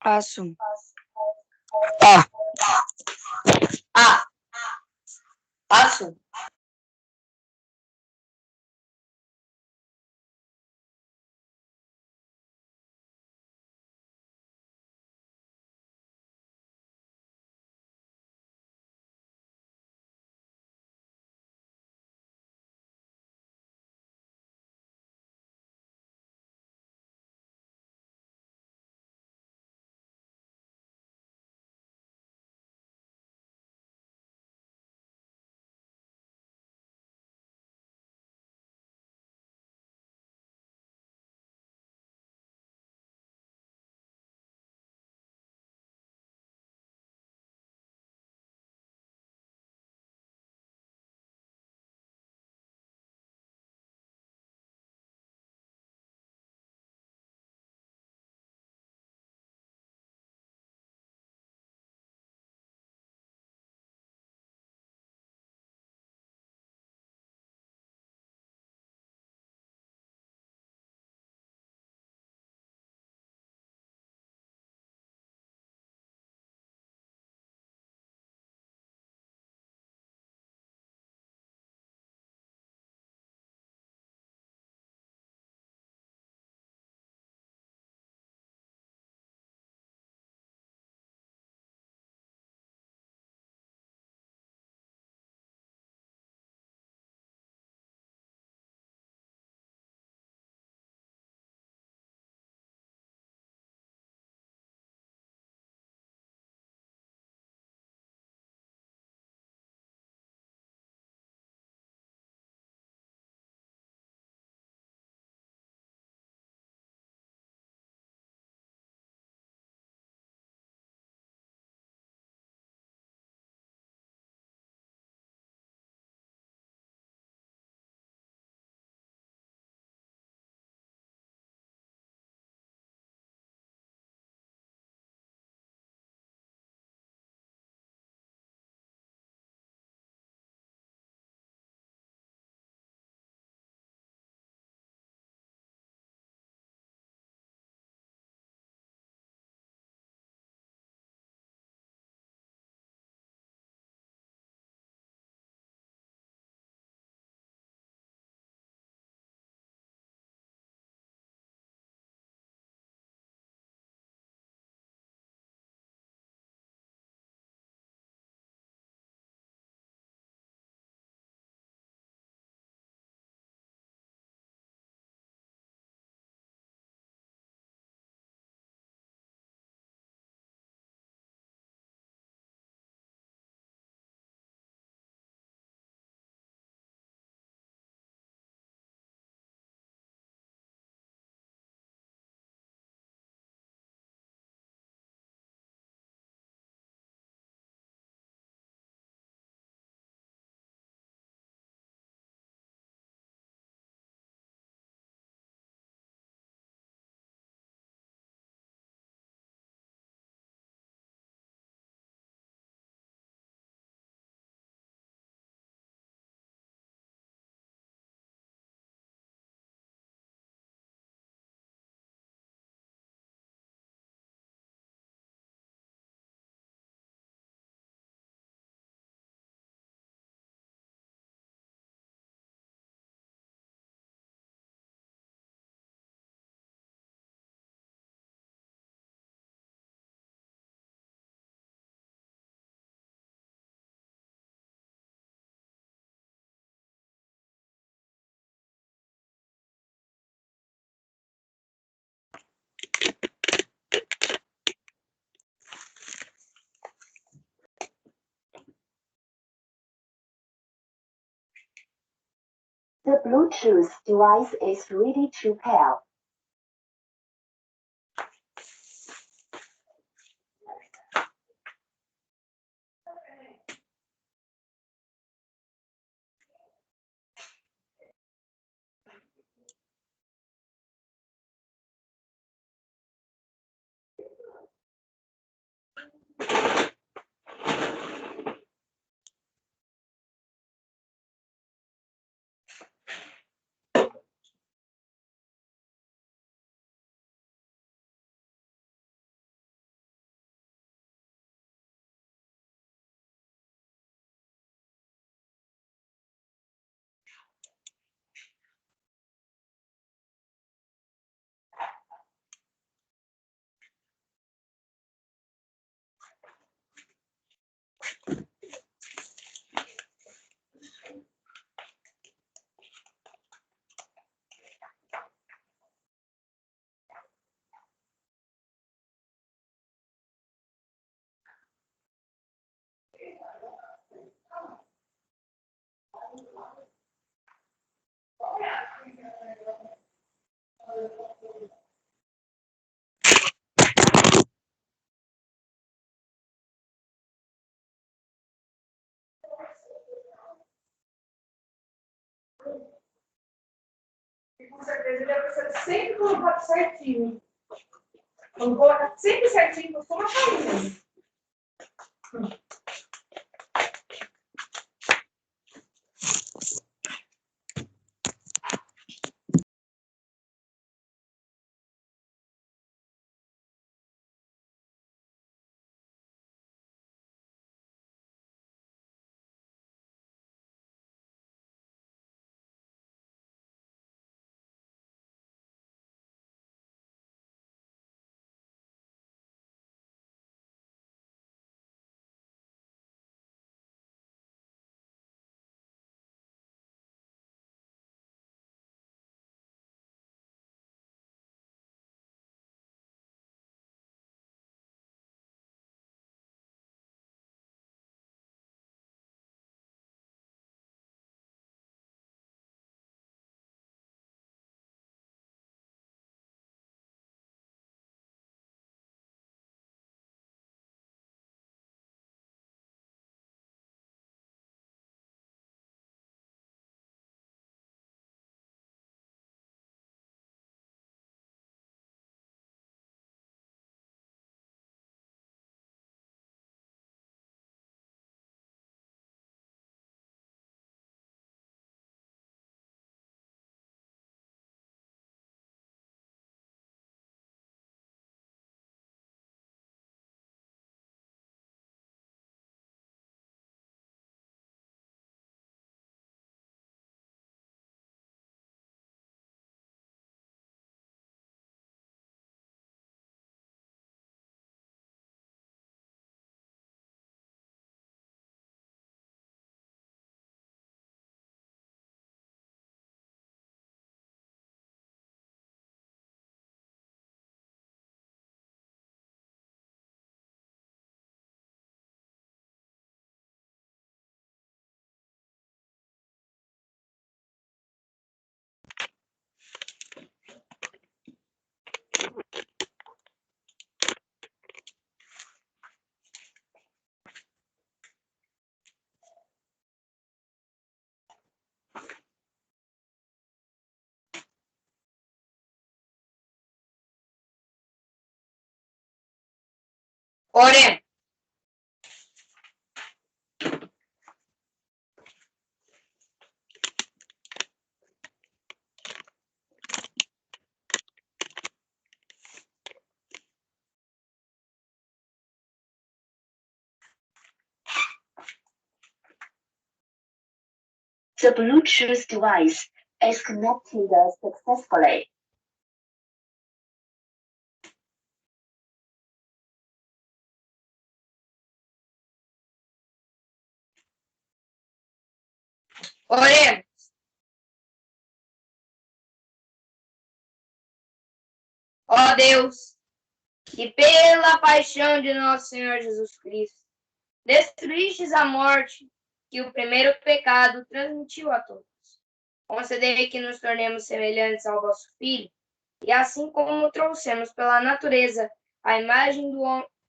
Aço. A. A. Aço. The Bluetooth device is ready to pair. Com certeza ele deve ser sempre colocado certinho. Não colocar sempre certinho, costuma cair. Oremos. The Bluetooth device is connected successfully. Oremos. Ó Deus, que pela paixão de nosso Senhor Jesus Cristo, destruístes a morte que o primeiro pecado transmitiu a todos. Concedei que nos tornemos semelhantes ao vosso Filho, e assim como trouxemos pela natureza a imagem do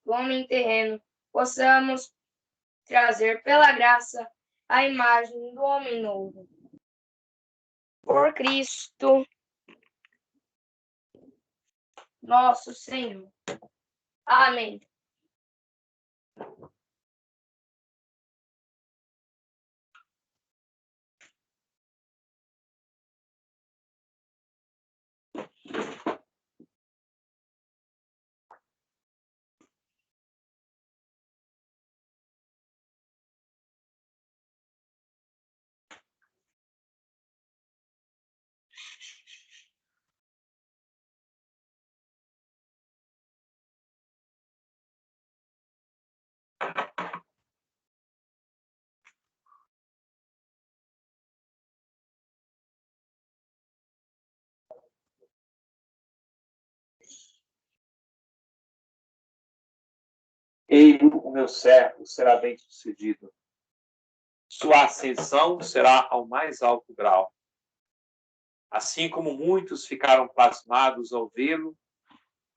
homem terreno, possamos trazer pela graça a imagem do homem novo. Por Cristo nosso Senhor. Amém. Ele, o meu servo, será bem-sucedido. Sua ascensão será ao mais alto grau. Assim como muitos ficaram pasmados ao vê-lo,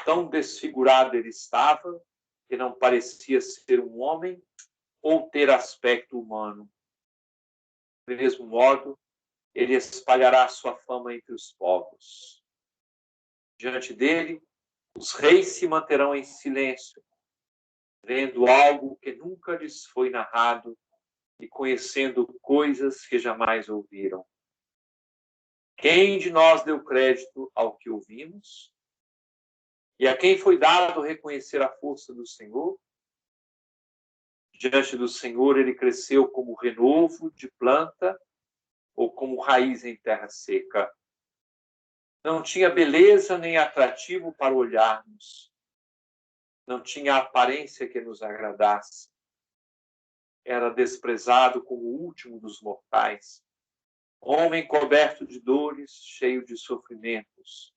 tão desfigurado ele estava, que não parecia ser um homem ou ter aspecto humano. Do mesmo modo, ele espalhará sua fama entre os povos. Diante dele, os reis se manterão em silêncio, vendo algo que nunca lhes foi narrado e conhecendo coisas que jamais ouviram. Quem de nós deu crédito ao que ouvimos? E a quem foi dado reconhecer a força do Senhor? Diante do Senhor ele cresceu como renovo de planta ou como raiz em terra seca. Não tinha beleza nem atrativo para olharmos. Não tinha aparência que nos agradasse. Era desprezado como o último dos mortais. Homem coberto de dores, cheio de sofrimentos.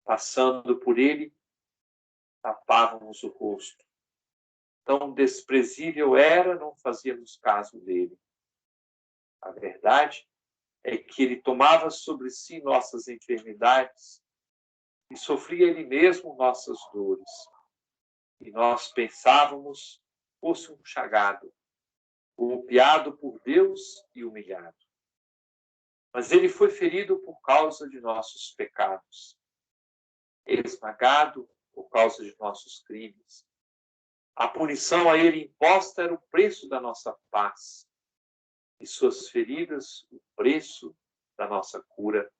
Passando por ele, tapávamos o rosto. Tão desprezível era, não fazíamos caso dele. A verdade é que ele tomava sobre si nossas enfermidades e sofria ele mesmo nossas dores. E nós pensávamos fosse um chagado, golpeado por Deus e humilhado. Mas ele foi ferido por causa de nossos pecados, esmagado por causa de nossos crimes. A punição a ele imposta era o preço da nossa paz, e suas feridas o preço da nossa cura.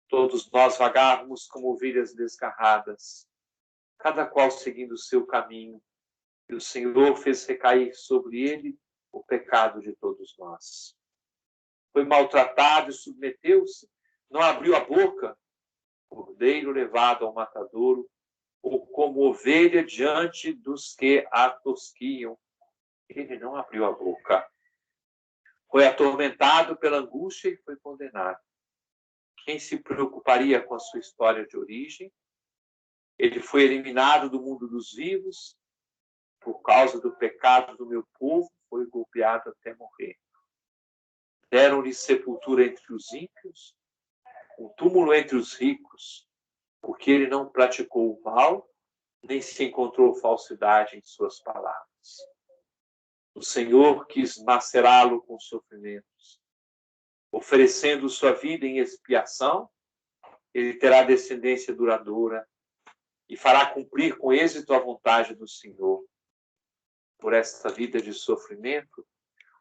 Todos nós vagávamos como ovelhas desgarradas, cada qual seguindo o seu caminho, e o Senhor fez recair sobre ele o pecado de todos nós. Foi maltratado e submeteu-se, não abriu a boca, cordeiro levado ao matadouro, ou como ovelha diante dos que a tosquiam. Ele não abriu a boca. Foi atormentado pela angústia e foi condenado. Quem se preocuparia com a sua história de origem? Ele foi eliminado do mundo dos vivos. Por causa do pecado do meu povo, foi golpeado até morrer. Deram-lhe sepultura entre os ímpios, um túmulo entre os ricos, porque ele não praticou o mal, nem se encontrou falsidade em suas palavras. O Senhor quis macerá-lo com sofrimentos. Oferecendo sua vida em expiação, ele terá descendência duradoura e fará cumprir com êxito a vontade do Senhor. Por esta vida de sofrimento,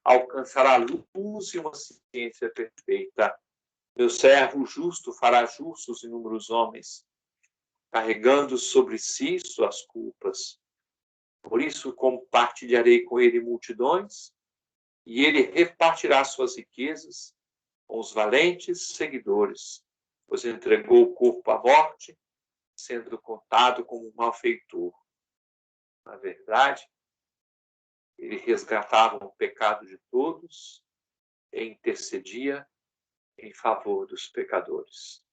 alcançará luz e uma ciência perfeita. Meu servo justo fará justos inúmeros homens, carregando sobre si suas culpas. Por isso, compartilharei com ele multidões, e ele repartirá suas riquezas com os valentes seguidores, pois entregou o corpo à morte, sendo contado como um malfeitor. Na verdade, ele resgatava o pecado de todos e intercedia em favor dos pecadores.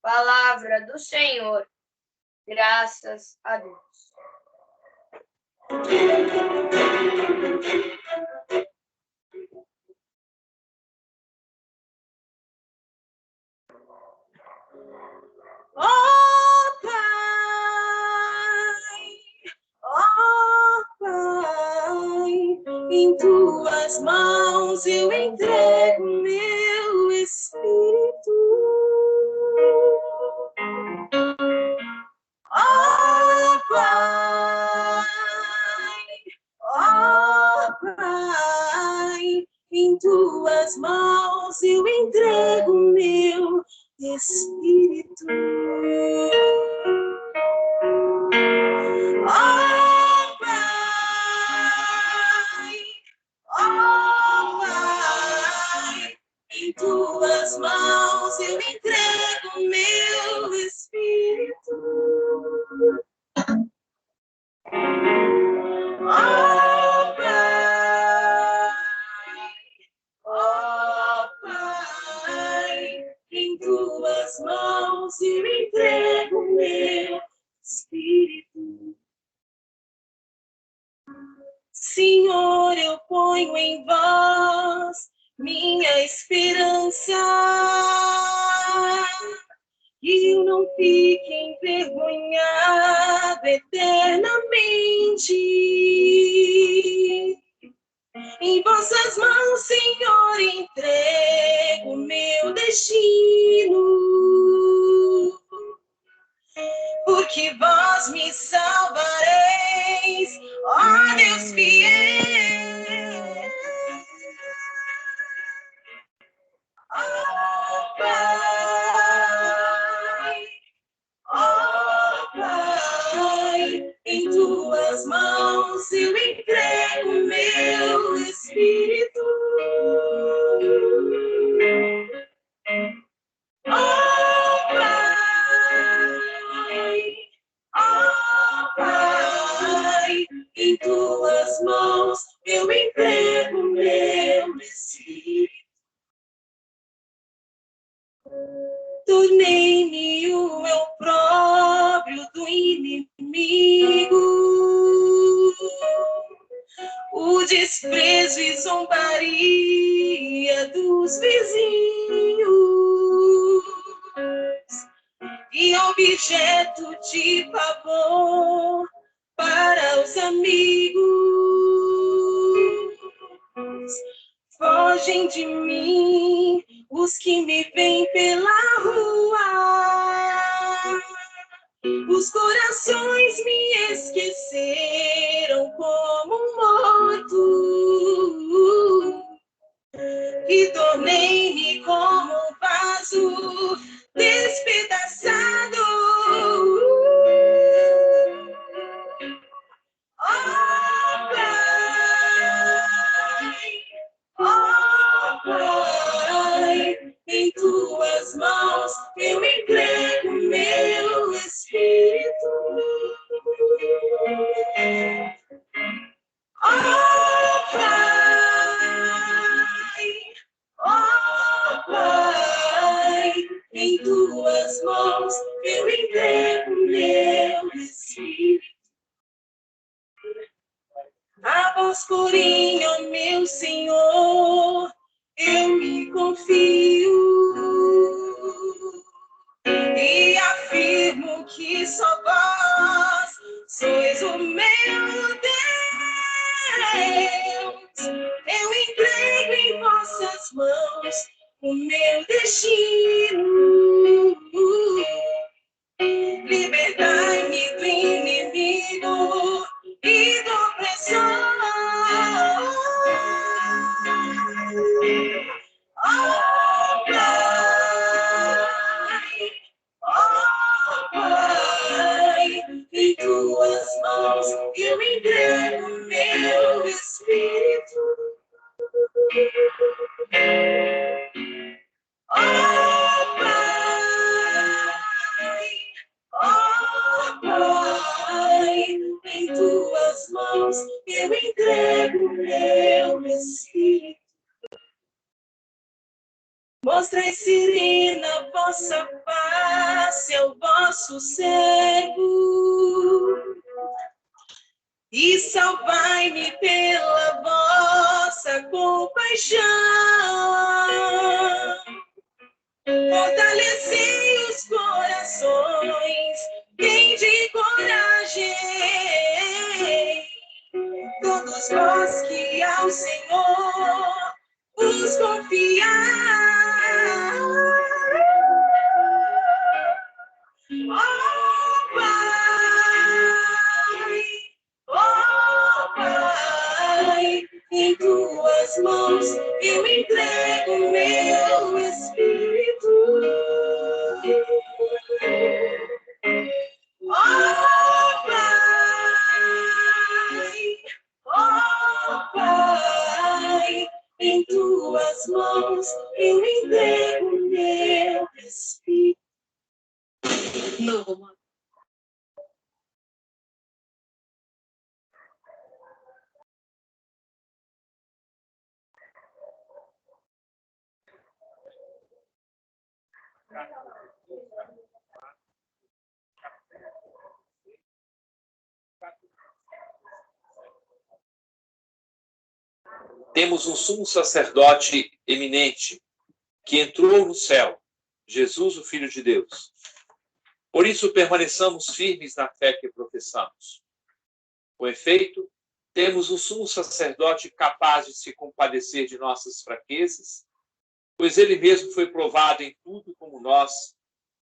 Palavra do Senhor. Graças a Deus. Ó Pai, em tuas mãos eu entrego meu espírito. Ó Pai, em tuas mãos eu entrego meu espírito. Ó Pai, em tuas mãos eu entrego meu espírito. Ó Pai, em tuas mãos eu entrego meu espírito. Senhor, eu ponho em vós minha esperança, que eu não fique envergonhado eternamente. Em vós vossas mãos, Senhor, entrego meu destino, porque vós me salvareis, ó Deus fiel. Ó Pai, em tuas mãos eu entrego meu espírito. Ó Pai, em tuas mãos eu entrego meu espírito. Tornei-me o eu próprio do inimigo, o desprezo e zombaria dos vizinhos, e objeto de pavor para os amigos. Fogem de mim os que me veem pela rua. Os corações me esqueceram como morto, e tornei-me como um vaso despedaçado. Ó Pai, em tuas mãos eu entrego meu espírito. Ó Pai, em tuas mãos eu entrego meu espírito. A vós, porém, ó meu Senhor, eu me confio e afirmo que só vós sois o meu Deus. Eu entrego em vossas mãos o meu destino. Libertai-me do inimigo e do opressor. Ó Pai, em tuas mãos eu entrego meu espírito. Ó Pai, em tuas mãos eu entrego meu espírito. Mostrai serena vossa face ao vosso servo e salvai-me pela vossa compaixão. Fortalecei os corações, tende coragem, todos vós que ao Senhor vos confiar. Ó Pai, em tuas mãos eu entrego meu espírito. Ó Pai, em tuas mãos eu entrego meu espírito. Novo, mano. Temos um sumo sacerdote eminente que entrou no céu, Jesus, o Filho de Deus. Por isso permaneçamos firmes na fé que professamos. Com efeito, Temos um sumo sacerdote capaz de se compadecer de nossas fraquezas, pois ele mesmo foi provado em tudo como nós,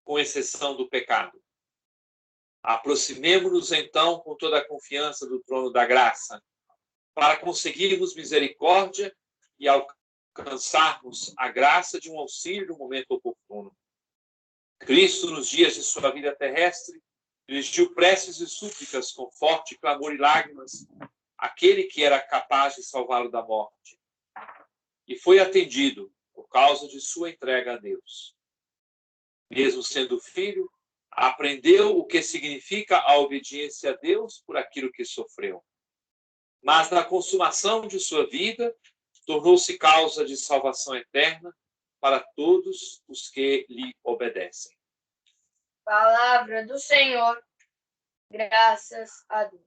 com exceção do pecado. Aproximemo-nos, então, com toda a confiança do trono da graça, para conseguirmos misericórdia e alcançarmos a graça de um auxílio no momento oportuno. Cristo, nos dias de sua vida terrestre, dirigiu preces e súplicas com forte clamor e lágrimas àquele que era capaz de salvá-lo da morte. E foi atendido por causa de sua entrega a Deus. Mesmo sendo filho, aprendeu o que significa a obediência a Deus por aquilo que sofreu. Mas na consumação de sua vida, tornou-se causa de salvação eterna para todos os que lhe obedecem. Palavra do Senhor, graças a Deus.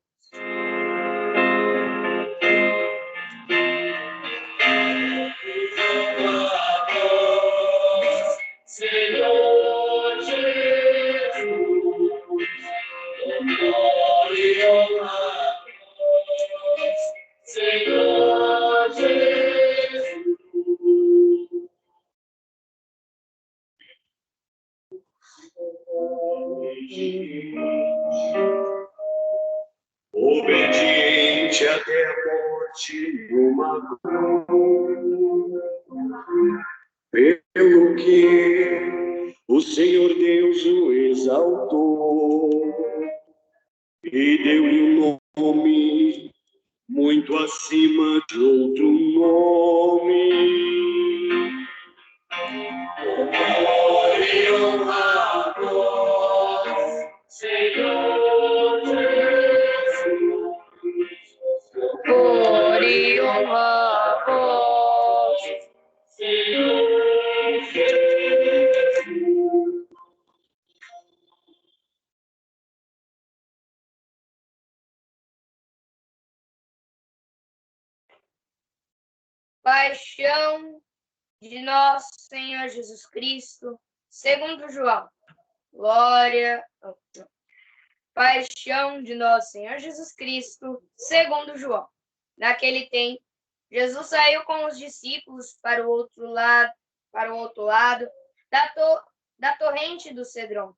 Senhor Jesus, glória e honra, Senhor Jesus. Obediente até a morte numa cruz, pelo que o Senhor Deus o exaltou e deu-lhe um nome muito acima de outro nome. Glória e honra a vós, Senhor Jesus. Glória e honra a vós, Senhor Jesus. paixão de nosso Senhor Jesus Cristo, segundo João. Glória. Paixão de nosso Senhor Jesus Cristo, segundo João. Naquele tempo, Jesus saiu com os discípulos para o outro lado da torrente do Cedron.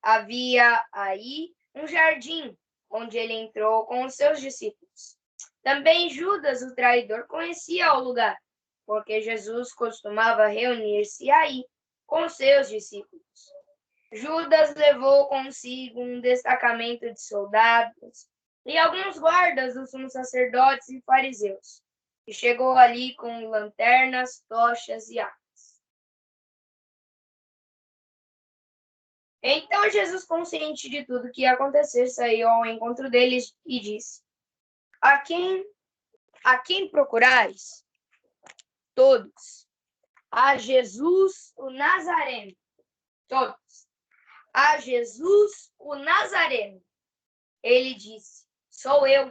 Havia aí um jardim, onde ele entrou com os seus discípulos. Também Judas, o traidor, conhecia o lugar, porque Jesus costumava reunir-se aí com seus discípulos. Judas levou consigo um destacamento de soldados e alguns guardas dos sumos sacerdotes e fariseus, e chegou ali com lanternas, tochas e armas. Então Jesus, consciente de tudo que ia acontecer, saiu ao encontro deles e disse: A quem procurais? Todos. A Jesus, o Nazareno. Todos. A Jesus, o Nazareno. Ele disse: Sou eu.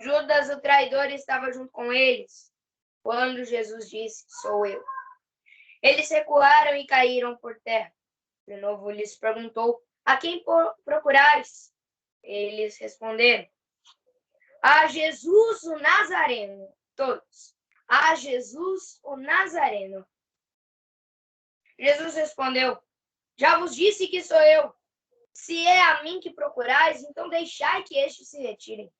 Judas, o traidor, estava junto com eles quando Jesus disse: Sou eu. Eles recuaram e caíram por terra. De novo lhes perguntou: A quem procurais? Eles responderam: A Jesus, o Nazareno. Todos. A Jesus, o Nazareno. Jesus respondeu: Já vos disse que sou eu. Se é a mim que procurais, então deixai que estes se retirem.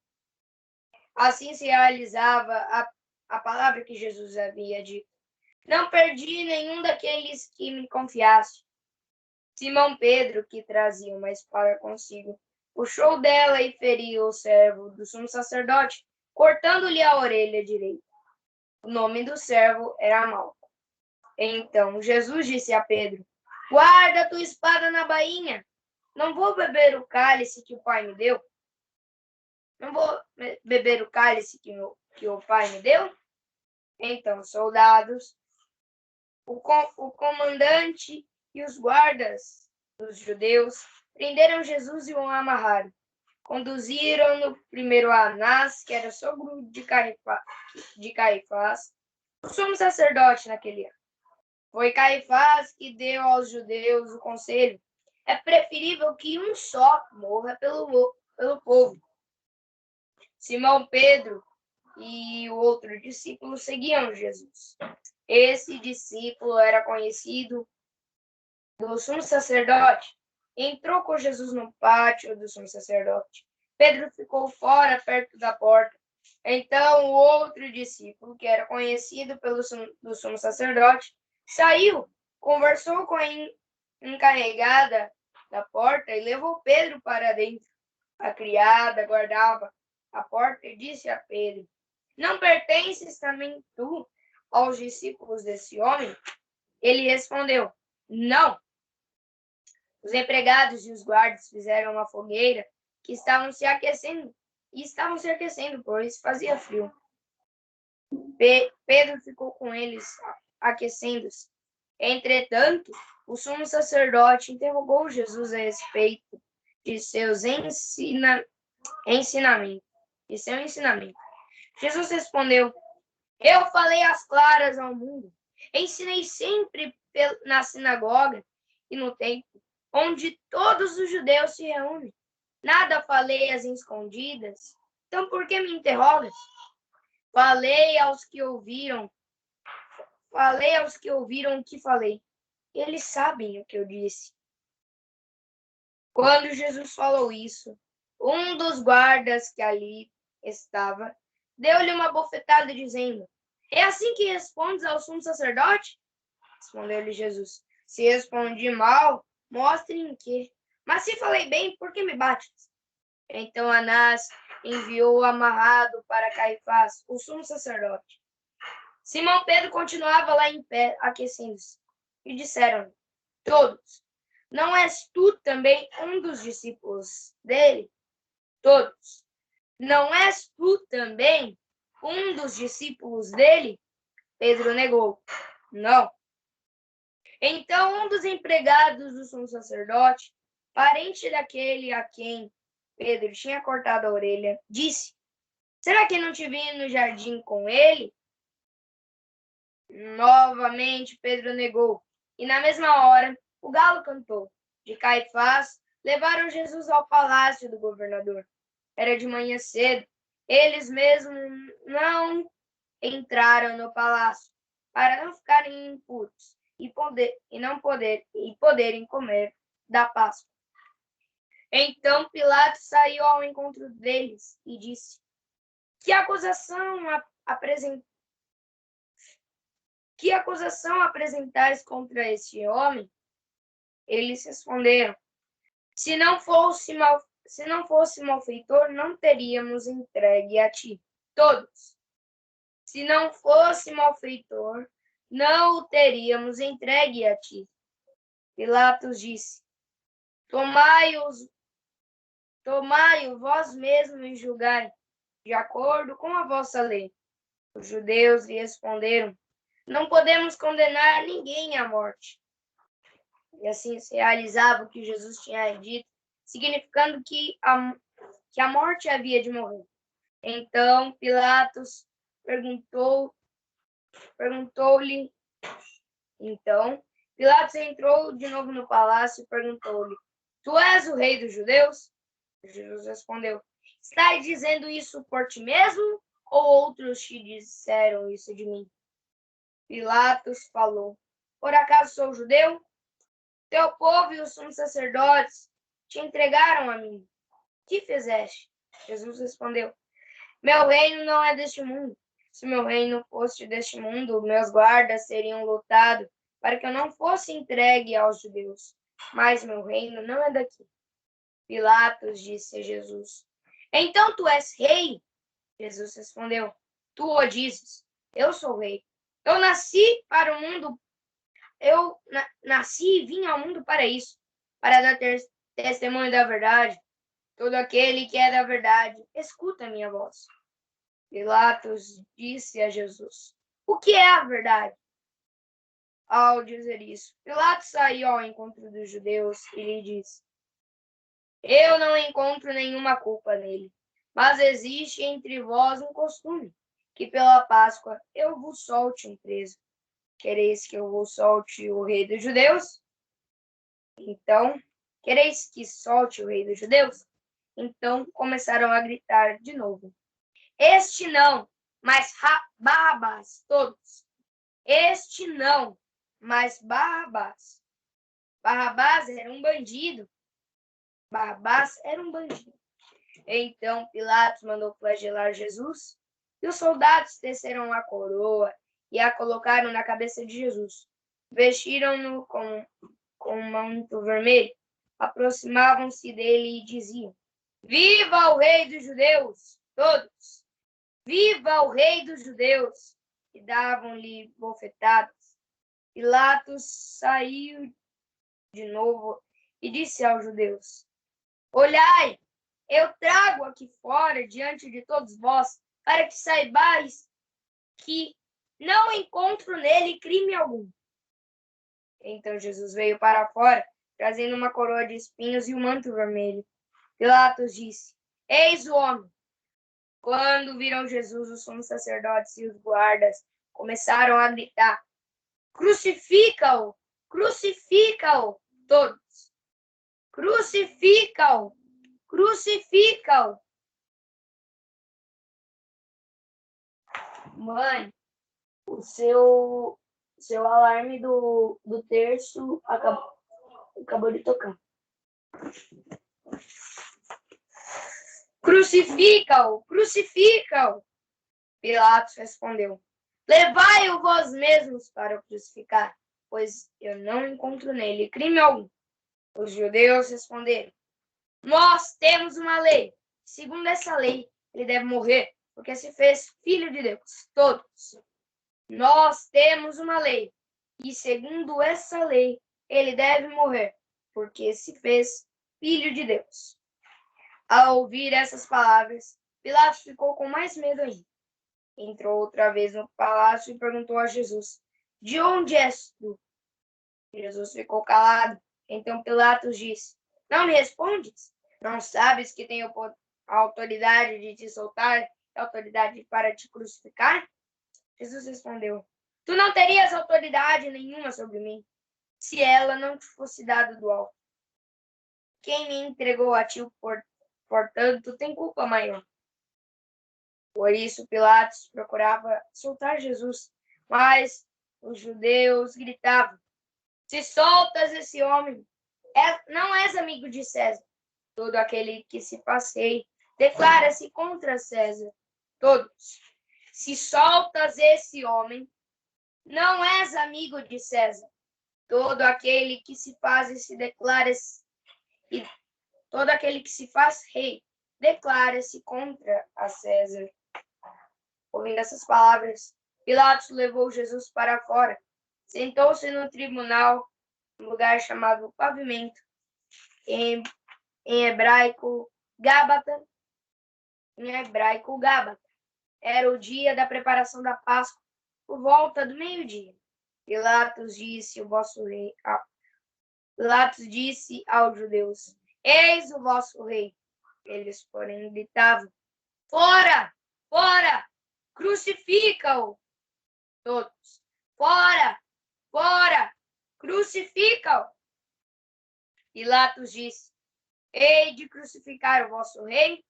Assim se realizava a palavra que Jesus havia dito: Não perdi nenhum daqueles que me confiaste. Simão Pedro, que trazia uma espada consigo, puxou dela e feriu o servo do sumo sacerdote, cortando-lhe a orelha direita. O nome do servo era Malco. Então Jesus disse a Pedro: Guarda a tua espada na bainha. Não vou beber o cálice que o Pai me deu? Não vou beber o cálice que o Pai me deu? Então, soldados, o comandante e os guardas dos judeus prenderam Jesus e o amarraram. Conduziram-no primeiro a Anás, que era sogro de Caifás, o sumo sacerdote naquele ano. Foi Caifás que deu aos judeus o conselho: é preferível que um só morra pelo povo. Simão Pedro e o outro discípulo seguiam Jesus. Esse discípulo era conhecido do sumo sacerdote. Entrou com Jesus no pátio do sumo sacerdote. Pedro ficou fora, perto da porta. Então o outro discípulo, que era conhecido do sumo sacerdote, saiu, conversou com a encarregada da porta e levou Pedro para dentro. A criada guardava a porta e disse a Pedro: não pertences também tu aos discípulos desse homem? Ele respondeu: não. Os empregados e os guardas fizeram uma fogueira que estavam se aquecendo, pois fazia frio. Pedro ficou com eles, aquecendo-se. Entretanto, o sumo sacerdote interrogou Jesus a respeito de seu ensinamento. Jesus respondeu: eu falei às claras ao mundo. Ensinei sempre na sinagoga e no templo, onde todos os judeus se reúnem. Nada falei às escondidas. Então por que me interrogas? Falei aos que ouviram o que falei. Eles sabem o que eu disse. Quando Jesus falou isso, um dos guardas que ali estava deu-lhe uma bofetada, dizendo: é assim que respondes ao sumo sacerdote? Respondeu-lhe Jesus: se respondi mal, mostre em que. Mas se falei bem, por que me bates? Então Anás enviou amarrado para Caifás, o sumo sacerdote. Simão Pedro continuava lá em pé, aquecendo-se. E disseram-lhe todos: não és tu também um dos discípulos dele? Todos: não és tu também um dos discípulos dele? Pedro negou: não. Então um dos empregados do sumo sacerdote, parente daquele a quem Pedro tinha cortado a orelha, disse: será que não te vi no jardim com ele? Novamente Pedro negou. E na mesma hora o galo cantou. De Caifás levaram Jesus ao palácio do governador. Era de manhã cedo. Eles mesmos não entraram no palácio para não ficarem impuros e poderem comer da Páscoa. Então Pilatos saiu ao encontro deles e disse: que acusação apresentais contra este homem? Eles responderam: se não fosse malfeitor, não teríamos entregue a ti. Todos: se não fosse malfeitor, não o teríamos entregue a ti. Pilatos disse: tomai-o vós mesmos e julgai, de acordo com a vossa lei. Os judeus lhe responderam: não podemos condenar ninguém à morte. E assim se realizava o que Jesus tinha dito, significando que a morte havia de morrer. Então Pilatos perguntou-lhe. Então Pilatos entrou de novo no palácio e perguntou-lhe: tu és o rei dos judeus? Jesus respondeu: estás dizendo isso por ti mesmo, ou outros te disseram isso de mim? Pilatos falou: por acaso sou judeu? Teu povo e os sumos sacerdotes te entregaram a mim. Que fizeste? Jesus respondeu: meu reino não é deste mundo. Se meu reino fosse deste mundo, meus guardas teriam lutado para que eu não fosse entregue aos judeus. Mas meu reino não é daqui. Pilatos disse a Jesus: então tu és rei? Jesus respondeu: tu o dizes. Eu sou rei. Eu nasci e vim ao mundo para isso, para dar testemunho da verdade. Todo aquele que é da verdade, escuta a minha voz. Pilatos disse a Jesus: o que é a verdade? Ao dizer isso, Pilatos saiu ao encontro dos judeus e lhe disse: eu não encontro nenhuma culpa nele, mas existe entre vós um costume, que pela Páscoa eu vos solte um preso. Quereis que eu vos solte o rei dos judeus? Então, quereis que solte o rei dos judeus? Então começaram a gritar de novo. Este não, mas Barrabás, todos. Este não, mas Barrabás. Barrabás era um bandido. Barrabás era um bandido. Então Pilatos mandou flagelar Jesus, e os soldados teceram a coroa e a colocaram na cabeça de Jesus. Vestiram-no com um manto vermelho, aproximavam-se dele e diziam: Viva o rei dos judeus! Todos! Viva o rei dos judeus! E davam-lhe bofetadas. Pilatos saiu de novo e disse aos judeus: Olhai, eu trago aqui fora diante de todos vós, para que saibais que não encontro nele crime algum. Então Jesus veio para fora, trazendo uma coroa de espinhos e um manto vermelho. Pilatos disse: Eis o homem. Quando viram Jesus, os sumos sacerdotes e os guardas começaram a gritar: Crucifica-o! Crucifica-o! Todos. Crucifica-o! Crucifica-o! Mãe, o seu alarme do terço acabou de tocar. Crucifica-o! Crucifica-o! Pilatos respondeu: Levai-o vós mesmos para o crucificar, pois eu não encontro nele crime algum. Os judeus responderam: Nós temos uma lei. Segundo essa lei, ele deve morrer, porque se fez filho de Deus. Todos. Nós temos uma lei. E segundo essa lei, ele deve morrer, porque se fez filho de Deus. Ao ouvir essas palavras, Pilatos ficou com mais medo ainda. Entrou outra vez no palácio e perguntou a Jesus: De onde és tu? Jesus ficou calado. Então Pilatos disse: Não me respondes? Não sabes que tenho a autoridade de te soltar e a autoridade para te crucificar? Jesus respondeu: Tu não terias autoridade nenhuma sobre mim, se ela não te fosse dada do alto. Quem me entregou a ti, portanto, tem culpa maior. Por isso Pilatos procurava soltar Jesus, mas os judeus gritavam: Se soltas esse homem, não és amigo de César. Todo aquele que se faz rei declara-se contra César. Todos. Se soltas esse homem, não és amigo de César. Todo aquele que se faz e se declara e todo aquele que se faz rei declara-se contra a César. Ouvindo essas palavras, Pilatos levou Jesus para fora, sentou-se no tribunal, um lugar chamado Pavimento, em hebraico Gábata. Era o dia da preparação da Páscoa, por volta do meio-dia. Pilatos disse aos judeus: Eis o vosso rei. Eles, porém, gritavam: Fora! Fora! Crucifica-o! Todos: Fora! Fora! Crucifica-o! Pilatos disse: Hei de crucificar o vosso rei?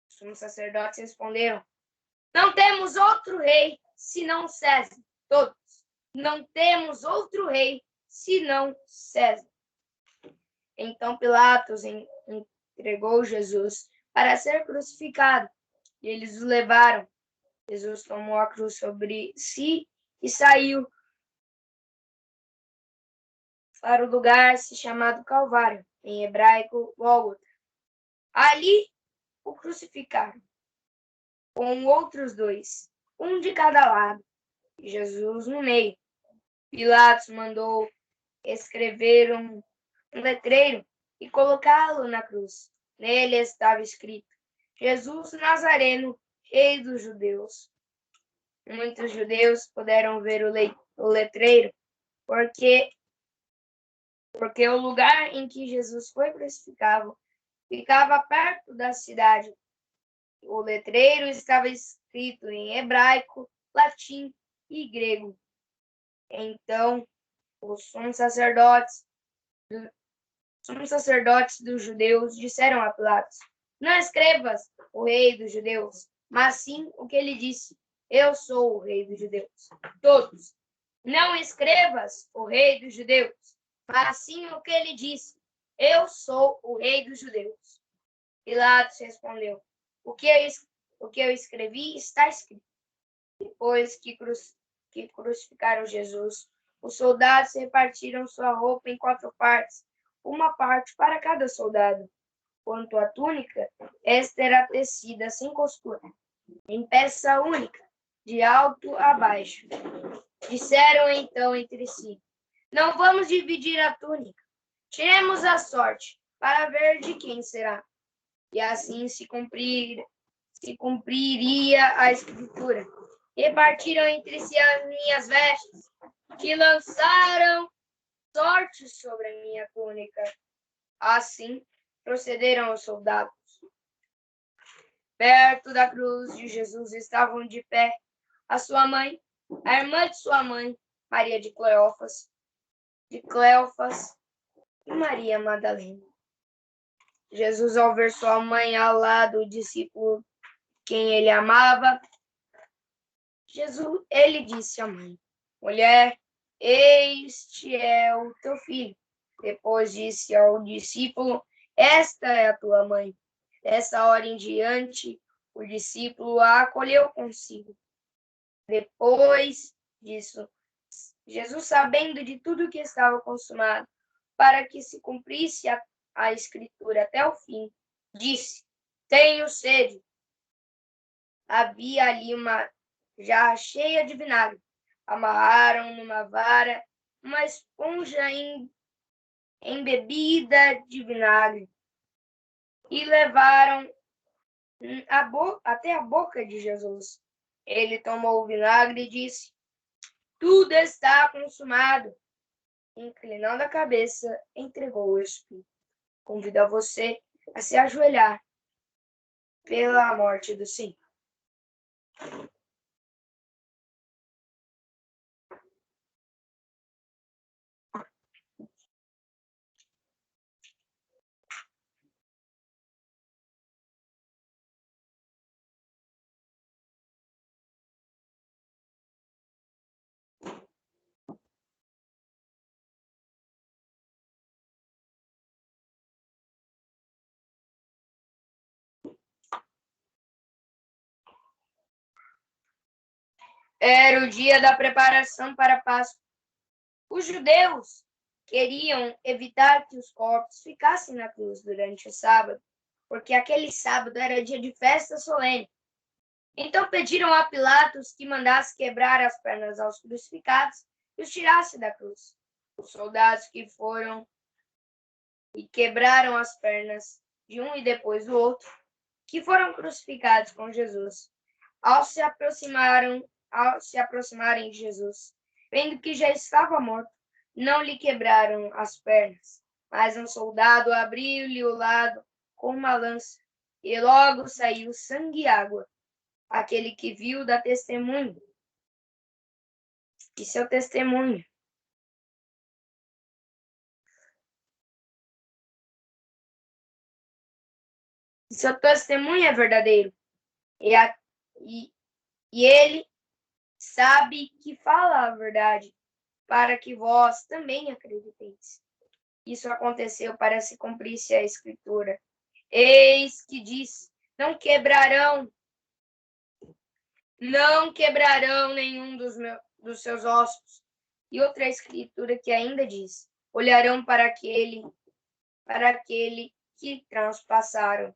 Os sumos sacerdotes responderam: Não temos outro rei senão César. Todos: Não temos outro rei senão César. Então Pilatos entregou Jesus para ser crucificado, e eles o levaram. Jesus tomou a cruz sobre si e saiu para o lugar chamado Calvário, em hebraico Gólgota. Ali o crucificaram, com outros dois, um de cada lado, e Jesus no meio. Pilatos mandou escrever um letreiro e colocá-lo na cruz. Nele estava escrito: Jesus Nazareno, rei dos judeus. Muitos judeus puderam ver o letreiro, porque o lugar em que Jesus foi crucificado ficava perto da cidade. O letreiro estava escrito em hebraico, latim e grego. Então, os sumos sacerdotes dos judeus disseram a Pilatos: Não escrevas o rei dos judeus, mas sim o que ele disse: eu sou o rei dos judeus. Todos. Não escrevas o rei dos judeus, mas sim o que ele disse: eu sou o rei dos judeus. Pilatos respondeu: o que eu escrevi está escrito. Depois que crucificaram Jesus, os soldados repartiram sua roupa em 4 partes, uma parte para cada soldado. Quanto à túnica, esta era tecida sem costura, em peça única, de alto a baixo. Disseram então entre si: não vamos dividir a túnica. Tiremos a sorte, para ver de quem será. E assim se cumpriria a escritura. Repartiram entre si as minhas vestes, que lançaram sorte sobre a minha túnica. Assim procederam os soldados. Perto da cruz de Jesus estavam de pé a sua mãe, a irmã de sua mãe, Maria de Cleófas e Maria Madalena. Jesus, ao ver sua mãe ao lado do discípulo quem ele amava, ele disse à mãe: mulher, este é o teu filho. Depois disse ao discípulo: esta é a tua mãe. Dessa hora em diante, o discípulo a acolheu consigo. Depois disso, Jesus, sabendo de tudo que estava consumado, para que se cumprisse a escritura até o fim, disse: tenho sede. Havia ali uma jarra cheia de vinagre. Amarraram numa vara uma esponja embebida de vinagre e levaram até a boca de Jesus. Ele tomou o vinagre e disse: tudo está consumado. Inclinando a cabeça, entregou o Espírito. Convido a você a se ajoelhar pela morte do Senhor. Era o dia da preparação para a Páscoa. Os judeus queriam evitar que os corpos ficassem na cruz durante o sábado, porque aquele sábado era dia de festa solene. Então pediram a Pilatos que mandasse quebrar as pernas aos crucificados e os tirasse da cruz. Os soldados que foram e quebraram as pernas de um e depois do outro, que foram crucificados com Jesus, ao se aproximarem de Jesus, vendo que já estava morto, não lhe quebraram as pernas, mas um soldado abriu-lhe o lado com uma lança, e logo saiu sangue e água. Aquele que viu dá testemunho, e seu testemunho é verdadeiro, e ele sabe que fala a verdade, para que vós também acrediteis. Isso aconteceu para se cumprir-se a Escritura. Eis que diz: não quebrarão nenhum dos seus ossos. E outra Escritura que ainda diz: olharão para aquele que transpassaram.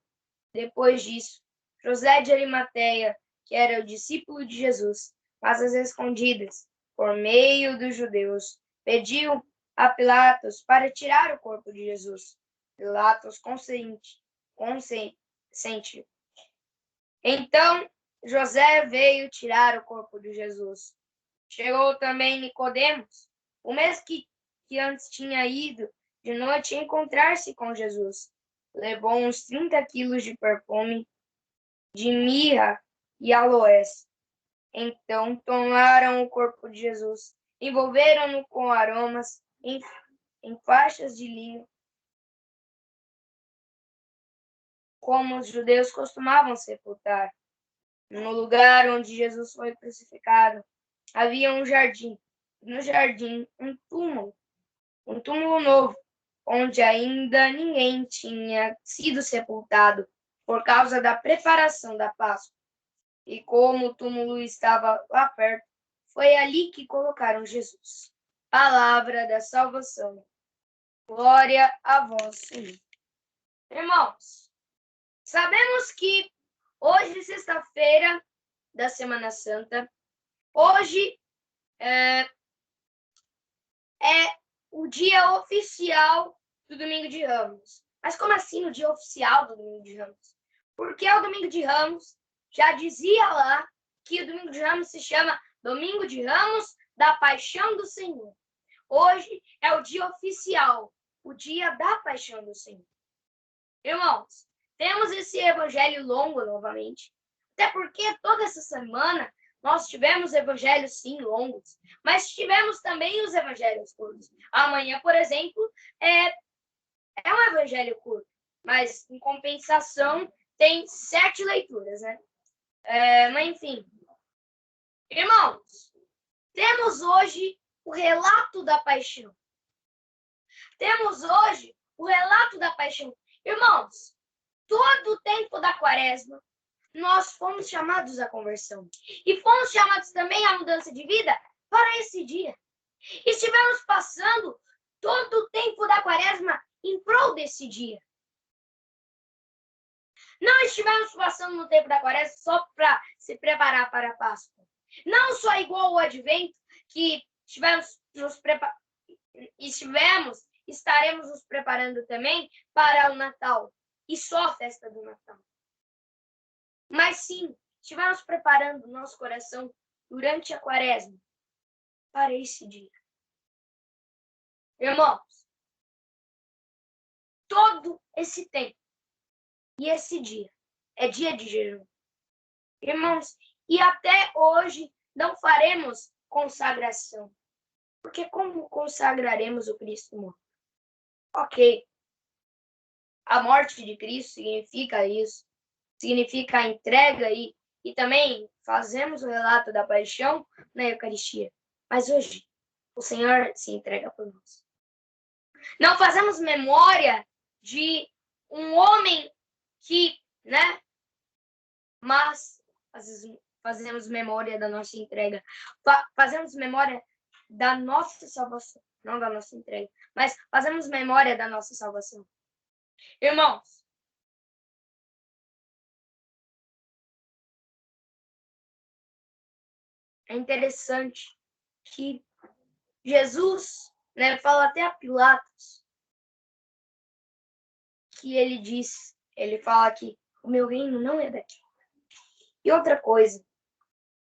Depois disso, José de Arimateia, que era o discípulo de Jesus, mas às escondidas, por meio dos judeus, pediu a Pilatos para tirar o corpo de Jesus. Pilatos consente. Então José veio tirar o corpo de Jesus. Chegou também Nicodemos, o mesmo que antes tinha ido de noite encontrar-se com Jesus. Levou uns 30 quilos de perfume, de mirra e aloés. Então tomaram o corpo de Jesus, envolveram-no com aromas em faixas de linho, como os judeus costumavam sepultar. No lugar onde Jesus foi crucificado, havia um jardim. No jardim, um túmulo novo, onde ainda ninguém tinha sido sepultado por causa da preparação da Páscoa. E como o túmulo estava lá perto, foi ali que colocaram Jesus. Palavra da salvação. Glória a vós, Senhor. Irmãos, sabemos que hoje, sexta-feira da Semana Santa, hoje é o dia oficial do Domingo de Ramos. Mas como assim o dia oficial do Domingo de Ramos? Porque o Domingo de Ramos já dizia lá que o Domingo de Ramos se chama Domingo de Ramos da Paixão do Senhor. Hoje é o dia oficial, o dia da Paixão do Senhor. Irmãos, temos esse evangelho longo novamente, até porque toda essa semana nós tivemos evangelhos, sim, longos, mas tivemos também os evangelhos curtos. Amanhã, por exemplo, é um evangelho curto, mas, em compensação, tem 7 leituras, né? Mas, enfim. Irmãos, temos hoje o relato da paixão. Temos hoje o relato da paixão. Irmãos, todo o tempo da quaresma, nós fomos chamados à conversão. E fomos chamados também à mudança de vida para esse dia. E estivemos passando todo o tempo da quaresma em prol desse dia. Não estivemos passando no tempo da quaresma só para se preparar para a Páscoa. Não só igual o Advento, que estaremos nos preparando também para o Natal. E só a festa do Natal. Mas sim, estivemos preparando o nosso coração durante a quaresma para esse dia. Irmãos, todo esse tempo e esse dia é dia de jejum. Irmãos, e até hoje não faremos consagração. Porque como consagraremos o Cristo morto? Ok, a morte de Cristo significa isso. Significa a entrega e também fazemos o relato da paixão na Eucaristia. Mas hoje, o Senhor se entrega por nós. Não fazemos memória de um homem que, né? Mas fazemos memória da nossa entrega. Fazemos memória da nossa salvação. Não da nossa entrega, mas fazemos memória da nossa salvação. Irmãos, é interessante que Jesus, né, fala até a Pilatos, que ele fala que o meu reino não é daqui. E outra coisa,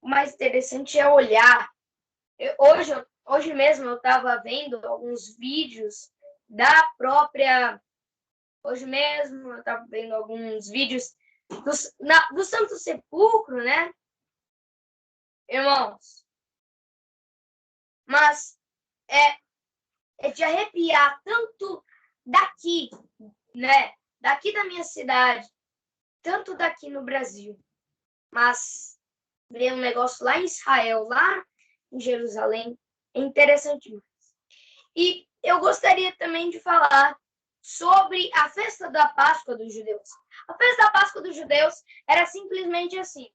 o mais interessante é olhar. Hoje mesmo eu estava vendo alguns vídeos da própria... Hoje mesmo eu estava vendo alguns vídeos do Santo Sepulcro, né? Irmãos, mas é de arrepiar tanto daqui, né? Daqui da minha cidade, tanto daqui no Brasil, mas ver um negócio lá em Israel, lá em Jerusalém, é interessante demais. E eu gostaria também de falar sobre a festa da Páscoa dos judeus. A festa da Páscoa dos judeus era simplesmente assim.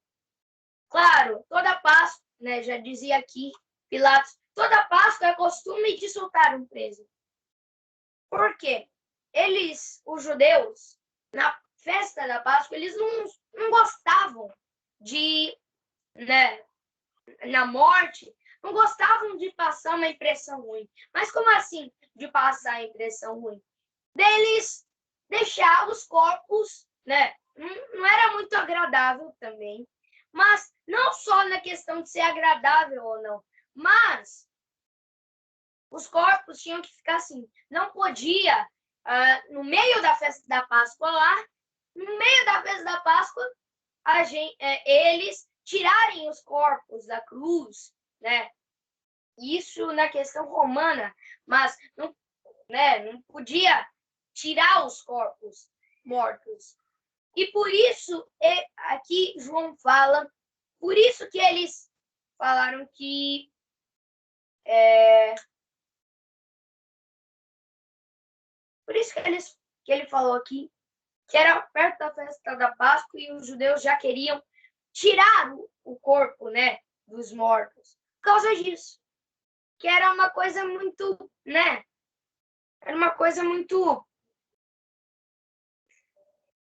Claro, toda Páscoa, né, já dizia aqui Pilatos, toda Páscoa é costume de soltar um preso. Por quê? Os judeus, na festa da Páscoa, eles não gostavam de, né, na morte, não gostavam de passar uma impressão ruim. Mas como assim de passar a impressão ruim? Deles deixar os corpos, né? Não era muito agradável também. Mas não só na questão de ser agradável ou não, mas os corpos tinham que ficar assim. Não podia, no meio da festa da Páscoa lá, no meio da festa da Páscoa, eles tirarem os corpos da cruz, né? Isso na questão romana, mas não podia tirar os corpos mortos. E por isso, aqui João fala, por isso que eles falaram que por isso que ele falou aqui que era perto da festa da Páscoa e os judeus já queriam tirar o corpo, né, dos mortos. Por causa disso. Que era uma coisa muito, né? Era uma coisa muito,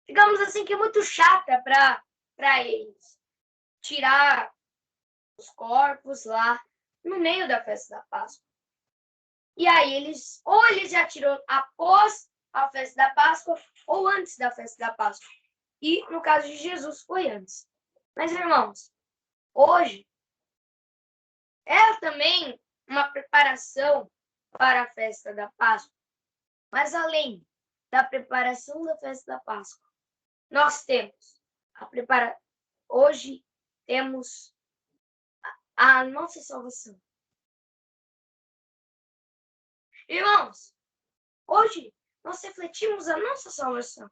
digamos assim, que muito chata para eles. Tirar os corpos lá no meio da festa da Páscoa. E aí eles já tirou após a festa da Páscoa ou antes da festa da Páscoa. E no caso de Jesus foi antes. Mas, irmãos, hoje é também uma preparação para a festa da Páscoa. Mas além da preparação da festa da Páscoa, nós temos hoje temos a nossa salvação. Irmãos, hoje nós refletimos a nossa salvação.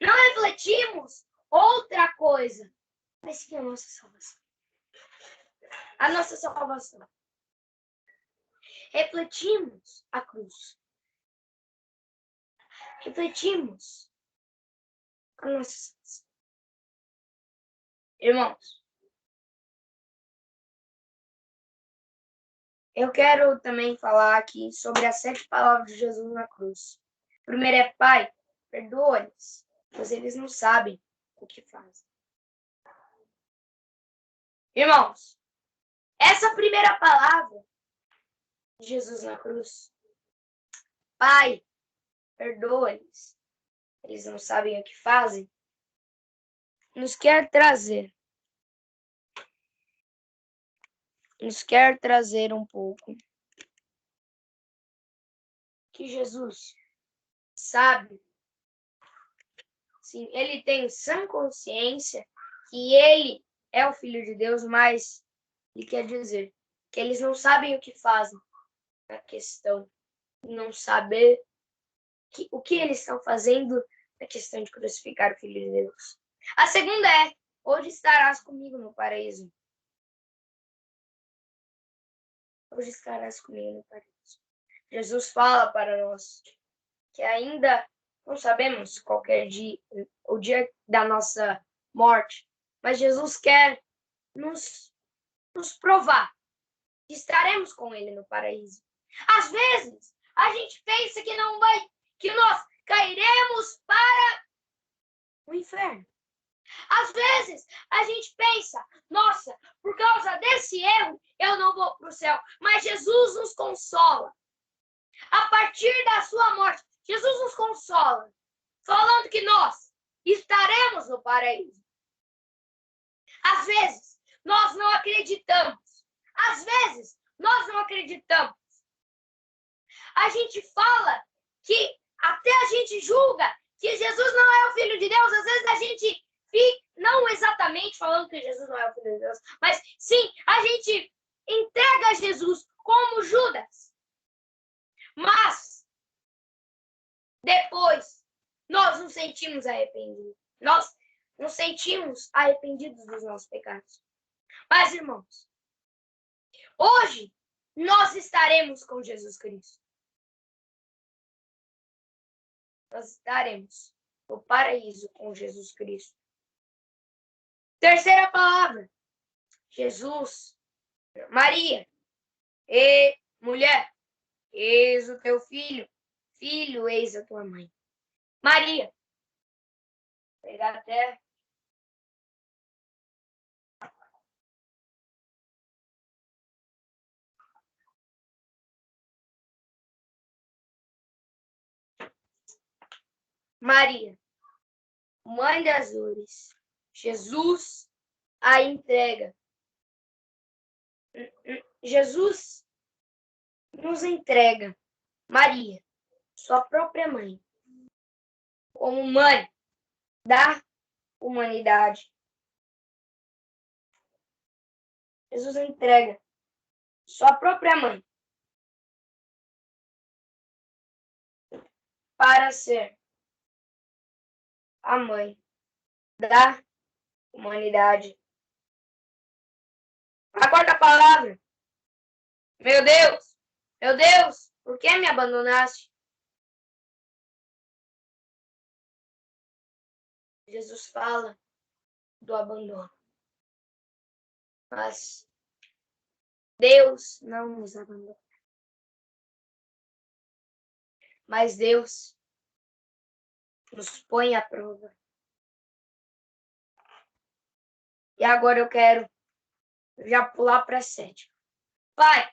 Não refletimos outra coisa, mas sim a nossa salvação. A nossa salvação. Refletimos a cruz. Refletimos a nossa salvação. Irmãos, eu quero também falar aqui sobre as 7 palavras de Jesus na cruz. Primeiro é: Pai, perdoa-lhes, pois eles não sabem o que fazem. Irmãos, essa primeira palavra de Jesus na cruz, Pai, perdoa-lhes, eles não sabem o que fazem, nos quer trazer um pouco que Jesus sabe, sim, ele tem sã consciência que ele é o Filho de Deus, mas ele quer dizer que eles não sabem o que fazem. A questão de não saber o que eles estão fazendo na questão de crucificar o Filho de Deus. A segunda é: hoje estarás comigo no paraíso. Hoje estarás comigo no paraíso. Jesus fala para nós que ainda não sabemos qual é o dia da nossa morte, mas Jesus quer nos provar que estaremos com Ele no paraíso. Às vezes, a gente pensa que nós cairemos para o inferno. Às vezes, a gente pensa: nossa, por causa desse erro, eu não vou para o céu. Mas Jesus nos consola. A partir da sua morte, Jesus nos consola, falando que nós estaremos no paraíso. Às vezes, nós não acreditamos. Às vezes, nós não acreditamos. A gente fala que até a gente julga que Jesus não é o Filho de Deus. Às vezes a gente fica, não exatamente falando que Jesus não é o Filho de Deus, mas sim, a gente entrega a Jesus como Judas. Mas depois nós nos sentimos arrependidos. Nós nos sentimos arrependidos dos nossos pecados. Mas, irmãos, hoje nós estaremos com Jesus Cristo. Nós estaremos no paraíso com Jesus Cristo. Terceira palavra: Jesus, Maria, e mulher, eis o teu filho, filho, eis a tua mãe. Maria, vou pegar até Maria, mãe das dores, Jesus a entrega. Jesus nos entrega Maria, sua própria mãe, como mãe da humanidade. Jesus entrega sua própria mãe para ser a mãe da humanidade. A quarta palavra. Meu Deus, por que me abandonaste? Jesus fala do abandono. Mas Deus não nos abandona. Mas Deus nos põe à prova. E agora eu quero já pular para a sétima. Pai,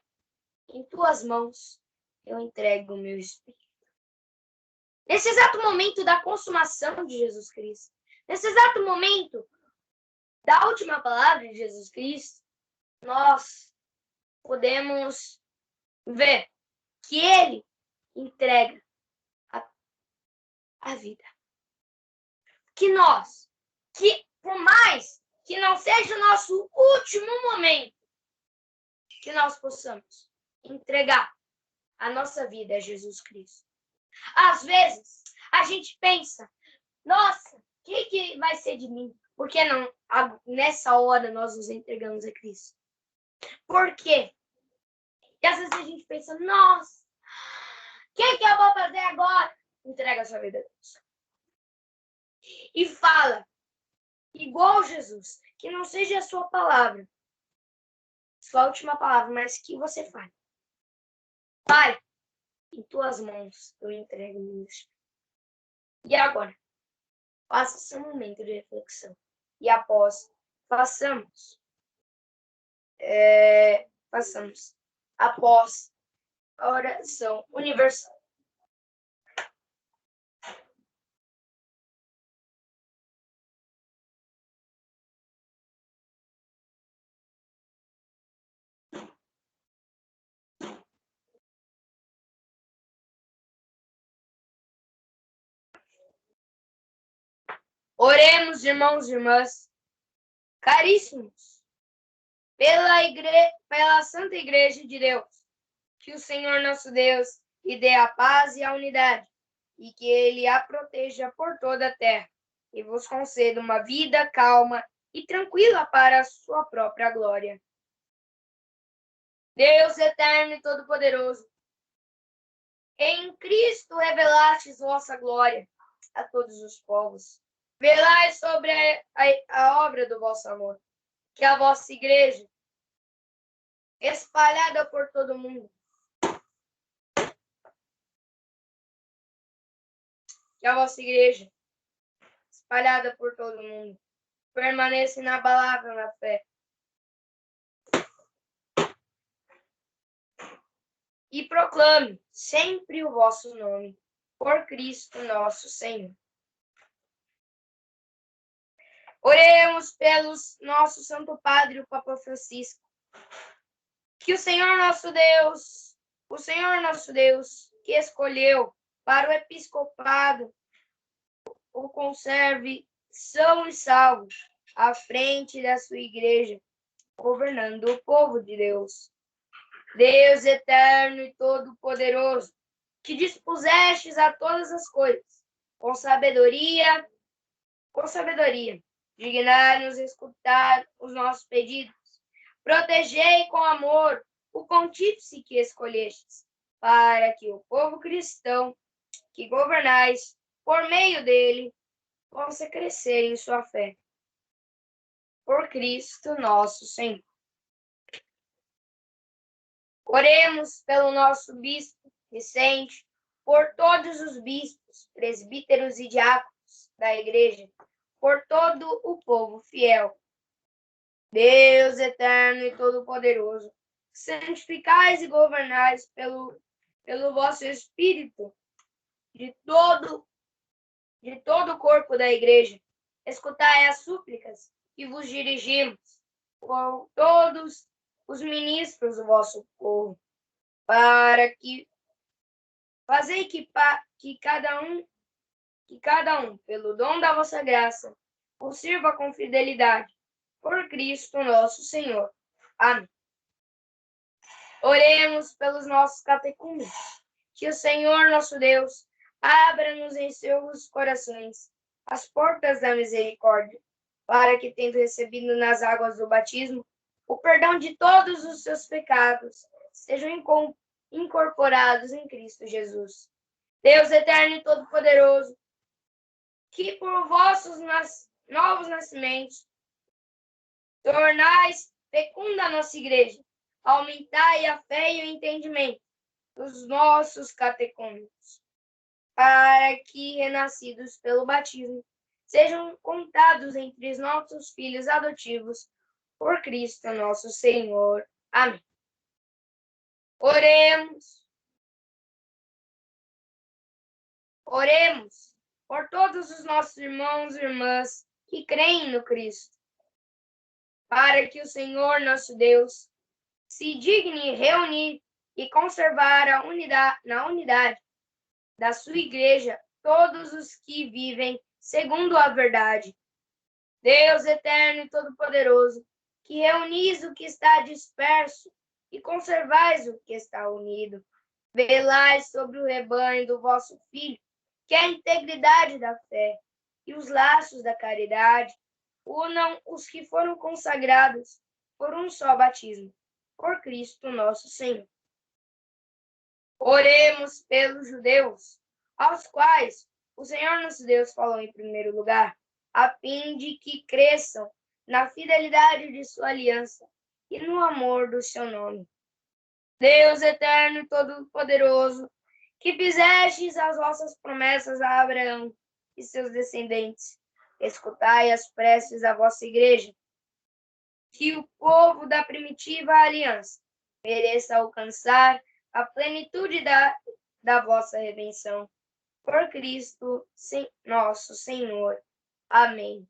em tuas mãos eu entrego o meu espírito. Nesse exato momento da consumação de Jesus Cristo, nesse exato momento da última palavra de Jesus Cristo, nós podemos ver que Ele entrega a vida. Que nós, que por mais que não seja o nosso último momento, que nós possamos entregar a nossa vida a Jesus Cristo. Às vezes, a gente pensa, nossa, o que vai ser de mim? Por que não, nessa hora, nós nos entregamos a Cristo? Por quê? E às vezes a gente pensa, nossa, o que eu vou fazer agora? Entrega a sua vida a Deus. E fala, igual Jesus, que não seja a sua palavra, sua última palavra, mas que você fale. Pai, em tuas mãos eu entrego o meu espírito. E agora, faça seu momento de reflexão. E após, façamos após a oração universal. Oremos, irmãos e irmãs, caríssimos, pela Santa Igreja de Deus, que o Senhor nosso Deus lhe dê a paz e a unidade, e que Ele a proteja por toda a terra, e vos conceda uma vida calma e tranquila para a sua própria glória. Deus eterno e todo-poderoso, em Cristo revelastes vossa glória a todos os povos. Velai sobre a obra do vosso amor, que a vossa igreja, espalhada por todo o mundo, permaneça inabalável na fé e proclame sempre o vosso nome, por Cristo nosso Senhor. Oremos pelos nosso Santo Padre, o Papa Francisco. Que o Senhor nosso Deus, que escolheu para o episcopado, o conserve são e salvo à frente da sua igreja, governando o povo de Deus. Deus eterno e todo-poderoso, que dispusestes a todas as coisas, com sabedoria, dignai-nos escutar os nossos pedidos. Protegei com amor o pontífice que escolhestes, para que o povo cristão que governais, por meio dele, possa crescer em sua fé. Por Cristo nosso Senhor. Oremos pelo nosso bispo Vicente, por todos os bispos, presbíteros e diáconos da igreja, por todo o povo fiel. Deus eterno e todo-poderoso, santificais e governais pelo vosso Espírito de todo o corpo da igreja. Escutai as súplicas que vos dirigimos por todos os ministros do vosso povo, para que fazei que cada um, pelo dom da vossa graça, vos sirva com fidelidade, por Cristo nosso Senhor. Amém. Oremos pelos nossos catecúmenos, que o Senhor nosso Deus abra-nos em seus corações as portas da misericórdia, para que, tendo recebido nas águas do batismo o perdão de todos os seus pecados, sejam incorporados em Cristo Jesus. Deus eterno e todo-poderoso, que por vossos novos nascimentos tornais fecunda a nossa igreja, aumentai a fé e o entendimento dos nossos catecúmenos, para que, renascidos pelo batismo, sejam contados entre os nossos filhos adotivos, por Cristo nosso Senhor. Amém. Oremos. Oremos por todos os nossos irmãos e irmãs que creem no Cristo, para que o Senhor nosso Deus se digne reunir e conservar na unidade da sua igreja todos os que vivem segundo a verdade. Deus eterno e todo-poderoso, que reunis o que está disperso e conservais o que está unido, velai sobre o rebanho do vosso Filho, que é a integridade da fé e os laços da caridade, unam os que foram consagrados por um só batismo, por Cristo nosso Senhor. Oremos pelos judeus, aos quais o Senhor nosso Deus falou em primeiro lugar, a fim de que cresçam na fidelidade de sua aliança e no amor do seu nome. Deus eterno e todo-poderoso, que fizestes as vossas promessas a Abraão e seus descendentes, escutai as preces da vossa igreja, que o povo da primitiva aliança mereça alcançar a plenitude da vossa redenção. Por Cristo, nosso Senhor. Amém.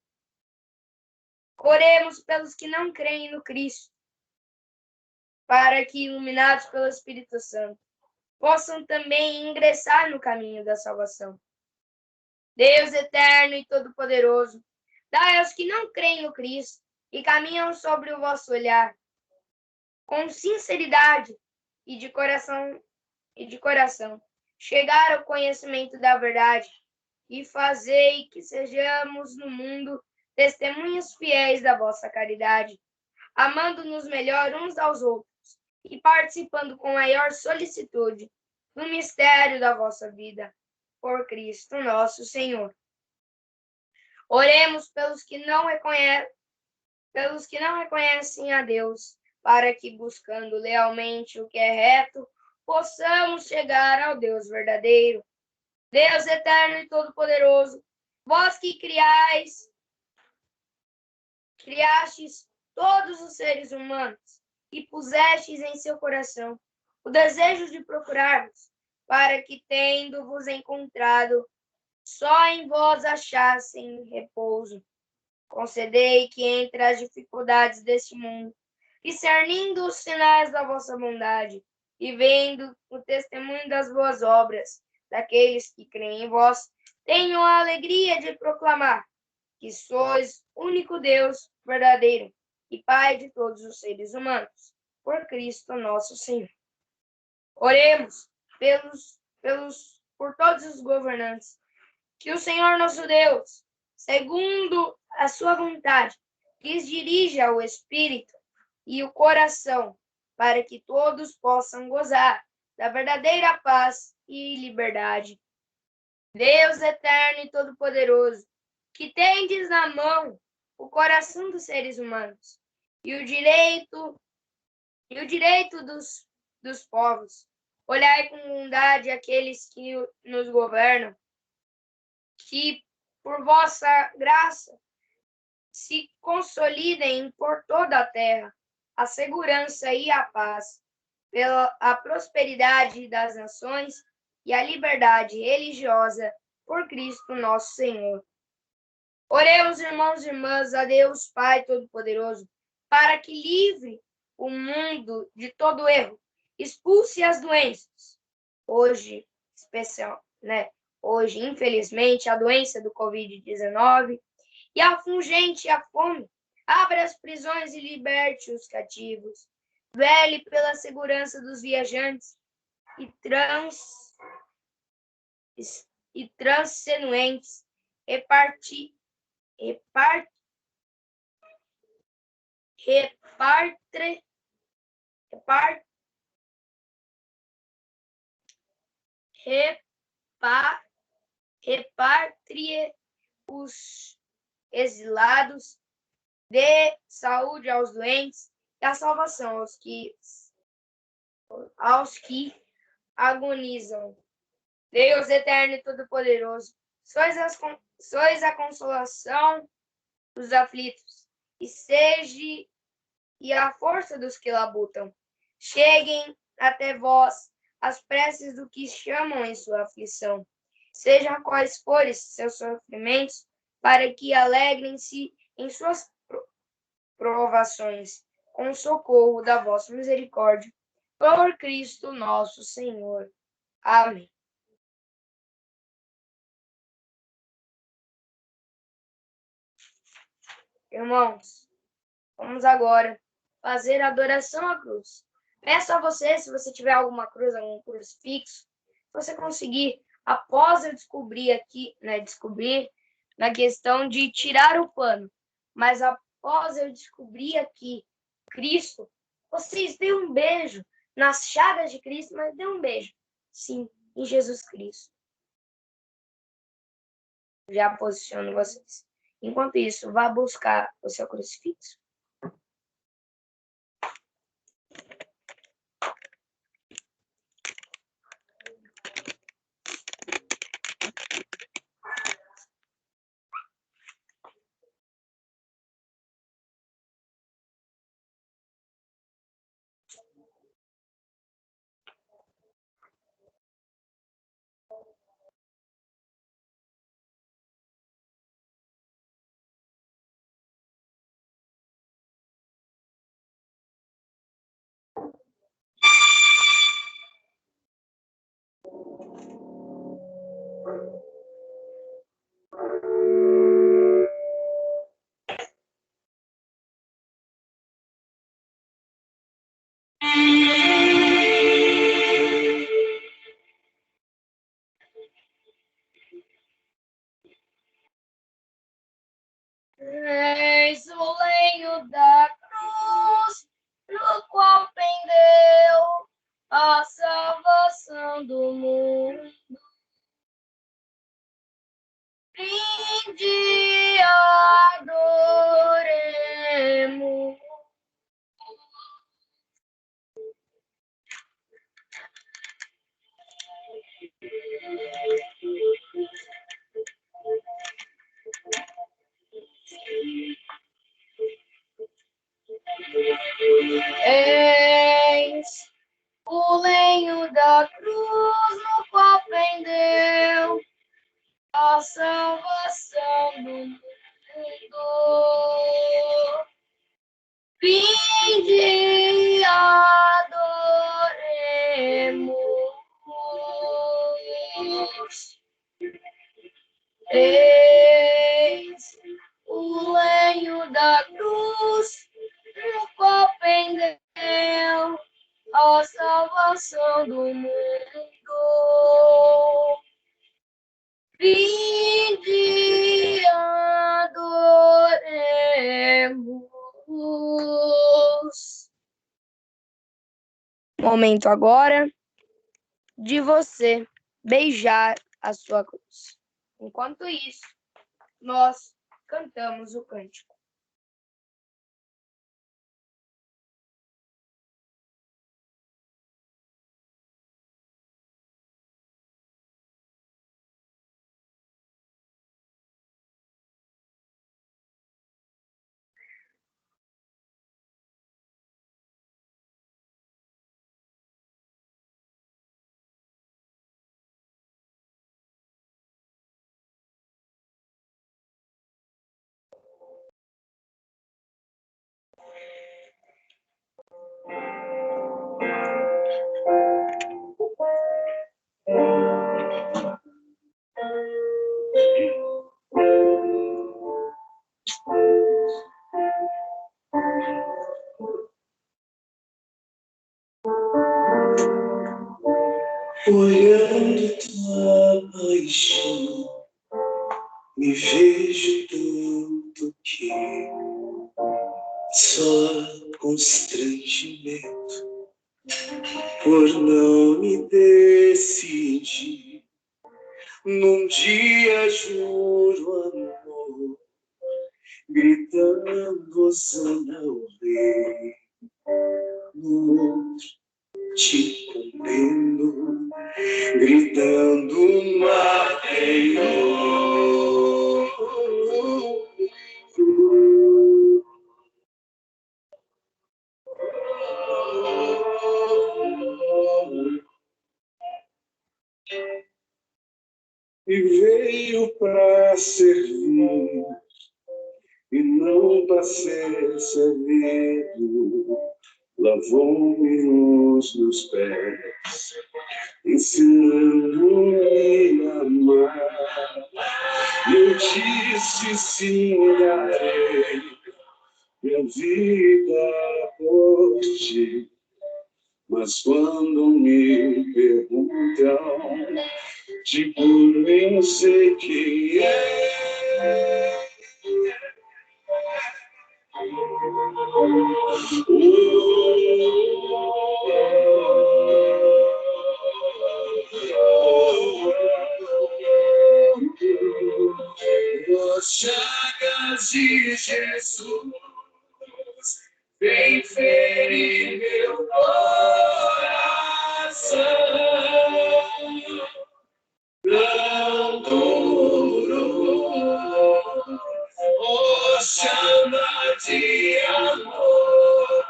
Oremos pelos que não creem no Cristo, para que, iluminados pelo Espírito Santo, possam também ingressar no caminho da salvação. Deus eterno e todo-poderoso, dai aos que não creem no Cristo e caminham sobre o vosso olhar, com sinceridade e de coração, chegar ao conhecimento da verdade e fazei que sejamos no mundo testemunhas fiéis da vossa caridade, amando-nos melhor uns aos outros e participando com maior solicitude do mistério da vossa vida, por Cristo nosso Senhor. Oremos pelos que não reconhecem a Deus, para que, buscando lealmente o que é reto, possamos chegar ao Deus verdadeiro. Deus eterno e todo-poderoso, vós que criastes todos os seres humanos e pusestes em seu coração o desejo de procurar-vos, para que, tendo-vos encontrado, só em vós achassem repouso. Concedei que, entre as dificuldades deste mundo, discernindo os sinais da vossa bondade e vendo o testemunho das boas obras daqueles que creem em vós, tenham a alegria de proclamar que sois único Deus verdadeiro e Pai de todos os seres humanos, por Cristo nosso Senhor. Oremos por todos os governantes, que o Senhor nosso Deus, segundo a sua vontade, lhes dirija o espírito e o coração, para que todos possam gozar da verdadeira paz e liberdade. Deus eterno e todo-poderoso, que tendes na mão o coração dos seres humanos e o direito dos povos, olhai com bondade aqueles que nos governam, que por vossa graça se consolidem por toda a terra a segurança e a paz, a prosperidade das nações e a liberdade religiosa, por Cristo nosso Senhor. Oremos, irmãos e irmãs, a Deus Pai Todo-Poderoso, para que livre o mundo de todo erro, expulse as doenças. Hoje, infelizmente, a doença do Covid-19 e a fungente a fome, abra as prisões e liberte os cativos. Vele pela segurança dos viajantes e transeuntes reparte, reparte, reparte, reparte, repatrie os exilados, dê saúde aos doentes e a salvação aos que agonizam. Deus eterno e todo-poderoso, sois a consolação dos aflitos e a força dos que labutam. Cheguem até vós as preces do que chamam em sua aflição, sejam quais forem seus sofrimentos, para que alegrem-se em suas provações, com o socorro da vossa misericórdia, por Cristo nosso Senhor. Amém. Irmãos, vamos agora fazer a adoração à cruz. Peço a você, se você tiver alguma cruz, algum crucifixo, se você conseguir, após eu descobrir na questão de tirar o pano, mas após eu descobrir aqui Cristo, vocês dêem um beijo nas chagas de Cristo, mas dê um beijo, sim, em Jesus Cristo. Já posiciono vocês. Enquanto isso, vá buscar o seu crucifixo. Eis o lenho da cruz, no qual pendeu a salvação do mundo. Vinde, adoremos. Eis o lenho da cruz, no qual pendeu a salvação do mundo. Vinde, adoremos. Eis o lenho da cruz, no qual pendeu a salvação do mundo. Vinde, adoremos. Momento agora de você beijar a sua cruz. Enquanto isso, nós cantamos o cântico. Olhando tua paixão Me vejo tanto que só constrangimento por não me decidir. Num dia juro amor, gritando Hosana ao rei. No outro te condeno, gritando Matei-o. E veio para servir, e não para ser servido. Lavou-me os meus pés, ensinando-me a amar. Eu disse sim, darei minha vida por ti. Mas quando me perguntam, digo nem sei quem é. As chagas de Jesus vem ferir meu coração tão duro. Oh, chama de amor,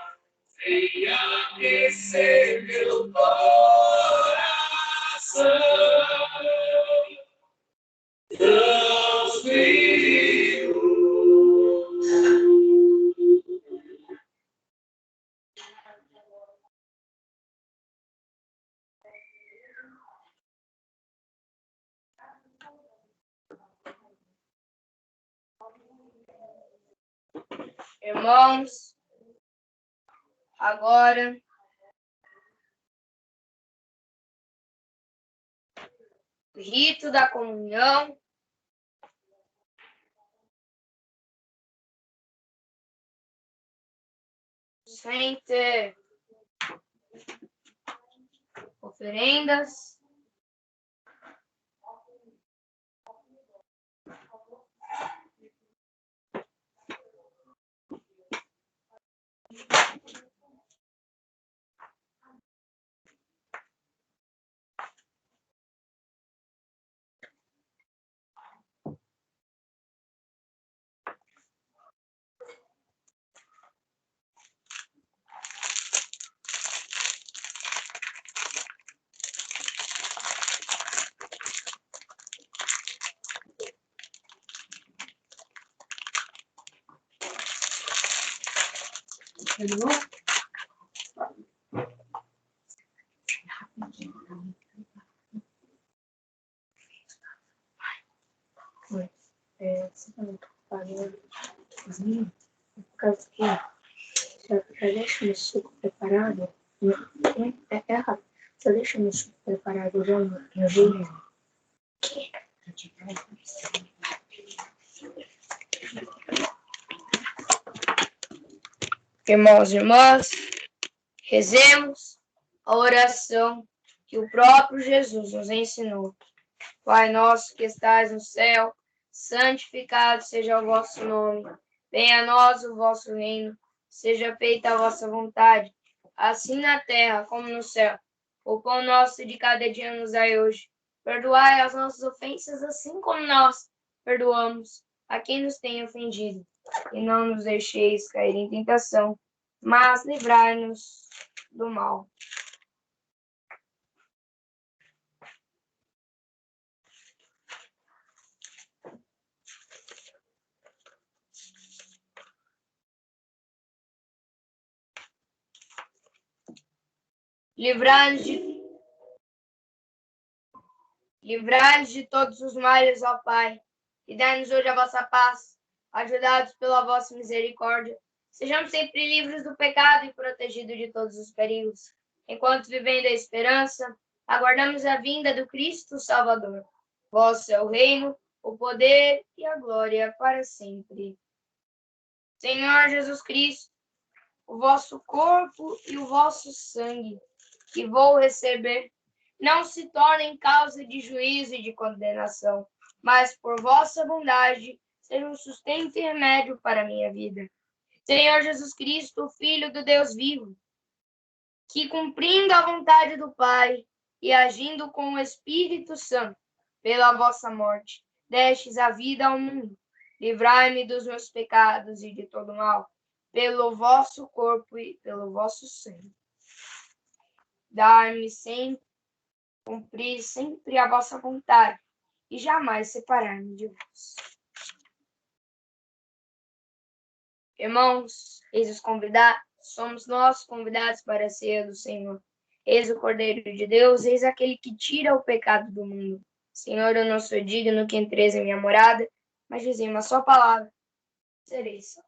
venha aquecer meu coração tão frio. Irmãos, agora o rito da comunhão. Sem ter oferendas. Já deixa o suco preparado. É rápido. Já deixa o suco preparado já no vinho. Irmãos e irmãs, rezemos a oração que o próprio Jesus nos ensinou. Pai nosso que estais no céu, santificado seja o vosso nome. Venha a nós o vosso reino. Seja feita a vossa vontade, assim na terra como no céu. O pão nosso de cada dia nos dai hoje. Perdoai as nossas ofensas, assim como nós perdoamos a quem nos tem ofendido. E não nos deixeis cair em tentação, mas livrai-nos do mal. Livrai-nos de todos os males, ó Pai, e dai-nos hoje a vossa paz, ajudados pela vossa misericórdia. Sejamos sempre livres do pecado e protegidos de todos os perigos. Enquanto vivendo a esperança, aguardamos a vinda do Cristo Salvador. Vosso é o reino, o poder e a glória para sempre. Senhor Jesus Cristo, o vosso corpo e o vosso sangue, que vou receber, não se tornem causa de juízo e de condenação, mas por vossa bondade seja um sustento e remédio para a minha vida. Senhor Jesus Cristo, Filho do Deus vivo, que cumprindo a vontade do Pai e agindo com o Espírito Santo, pela vossa morte, destes a vida ao mundo. Livrai-me dos meus pecados e de todo mal, pelo vosso corpo e pelo vosso sangue. Dai-me sempre, cumprir sempre a vossa vontade, e jamais separar-me de vós. Irmãos, eis os convidados, somos nós convidados para a ceia do Senhor. Eis o Cordeiro de Deus, eis aquele que tira o pecado do mundo. Senhor, eu não sou digno que entreis em minha morada, mas dizei uma só palavra, serei salvo.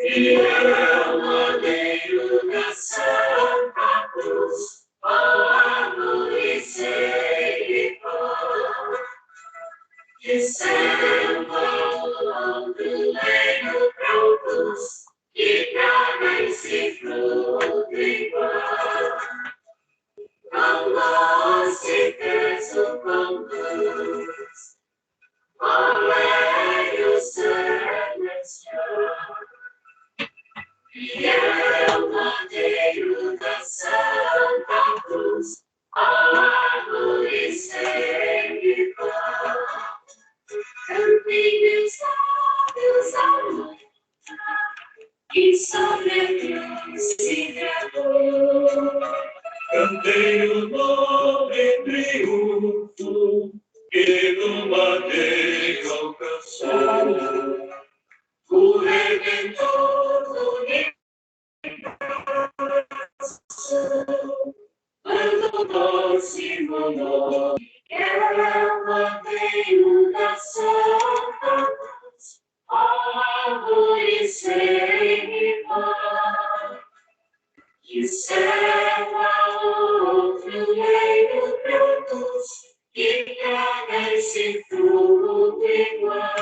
Fiel madeiro da Santa Cruz, árvore sem pão, que serva o leiro prontos, que carne-se fruto e pão. Pão doce, preso, pão doce, alegre celestial. Fiel madeiro da Santa Cruz, árvore sem pão. Campinhos lábios à luz, e sobre Deus se gravou. Cantei o nome triunfo que no madeiro alcançou. O Redentor do universo abandonou-se no nome. É o madeiro da Santa Cruz, árvore sem pão. Que serva outro leiro prontos, que carne-se fruto igual.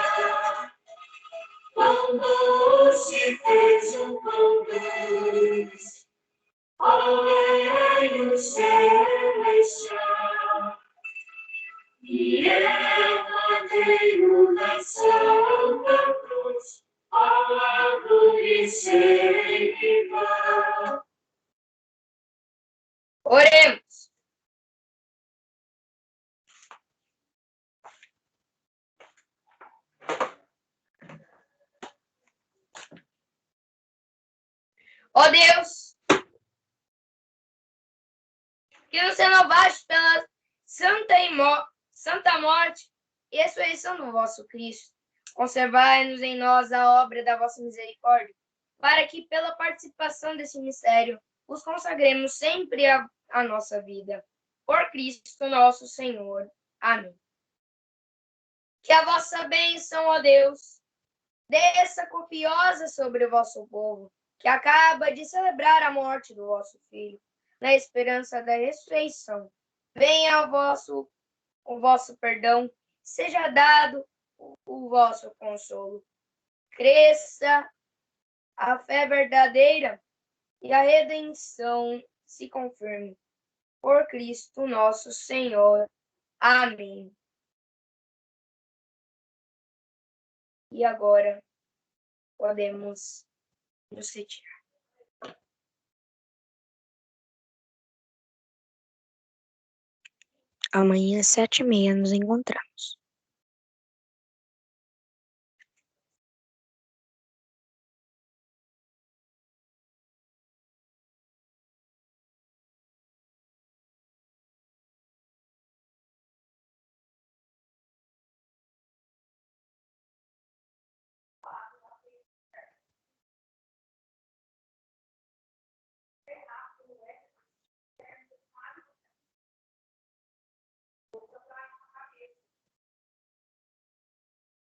Pão doce fez o pão doce, alegre celestial. E é madeiro da Santa Cruz, árvore sem igual. Oremos. Ó Deus, que nos renovaste pela santa morte e ressurreição do vosso Cristo, conservai-nos em nós a obra da vossa misericórdia, para que, pela participação desse mistério, os consagremos sempre a nossa vida. Por Cristo nosso Senhor. Amém. Que a vossa bênção, ó Deus, desça copiosa sobre o vosso povo, que acaba de celebrar a morte do vosso Filho, na esperança da ressurreição. Venha o vosso perdão, seja dado o vosso consolo. Cresça a fé verdadeira e a redenção se confirme. Por Cristo nosso Senhor. Amém. E agora podemos nos retirar. Amanhã, às 7h30, nos encontramos.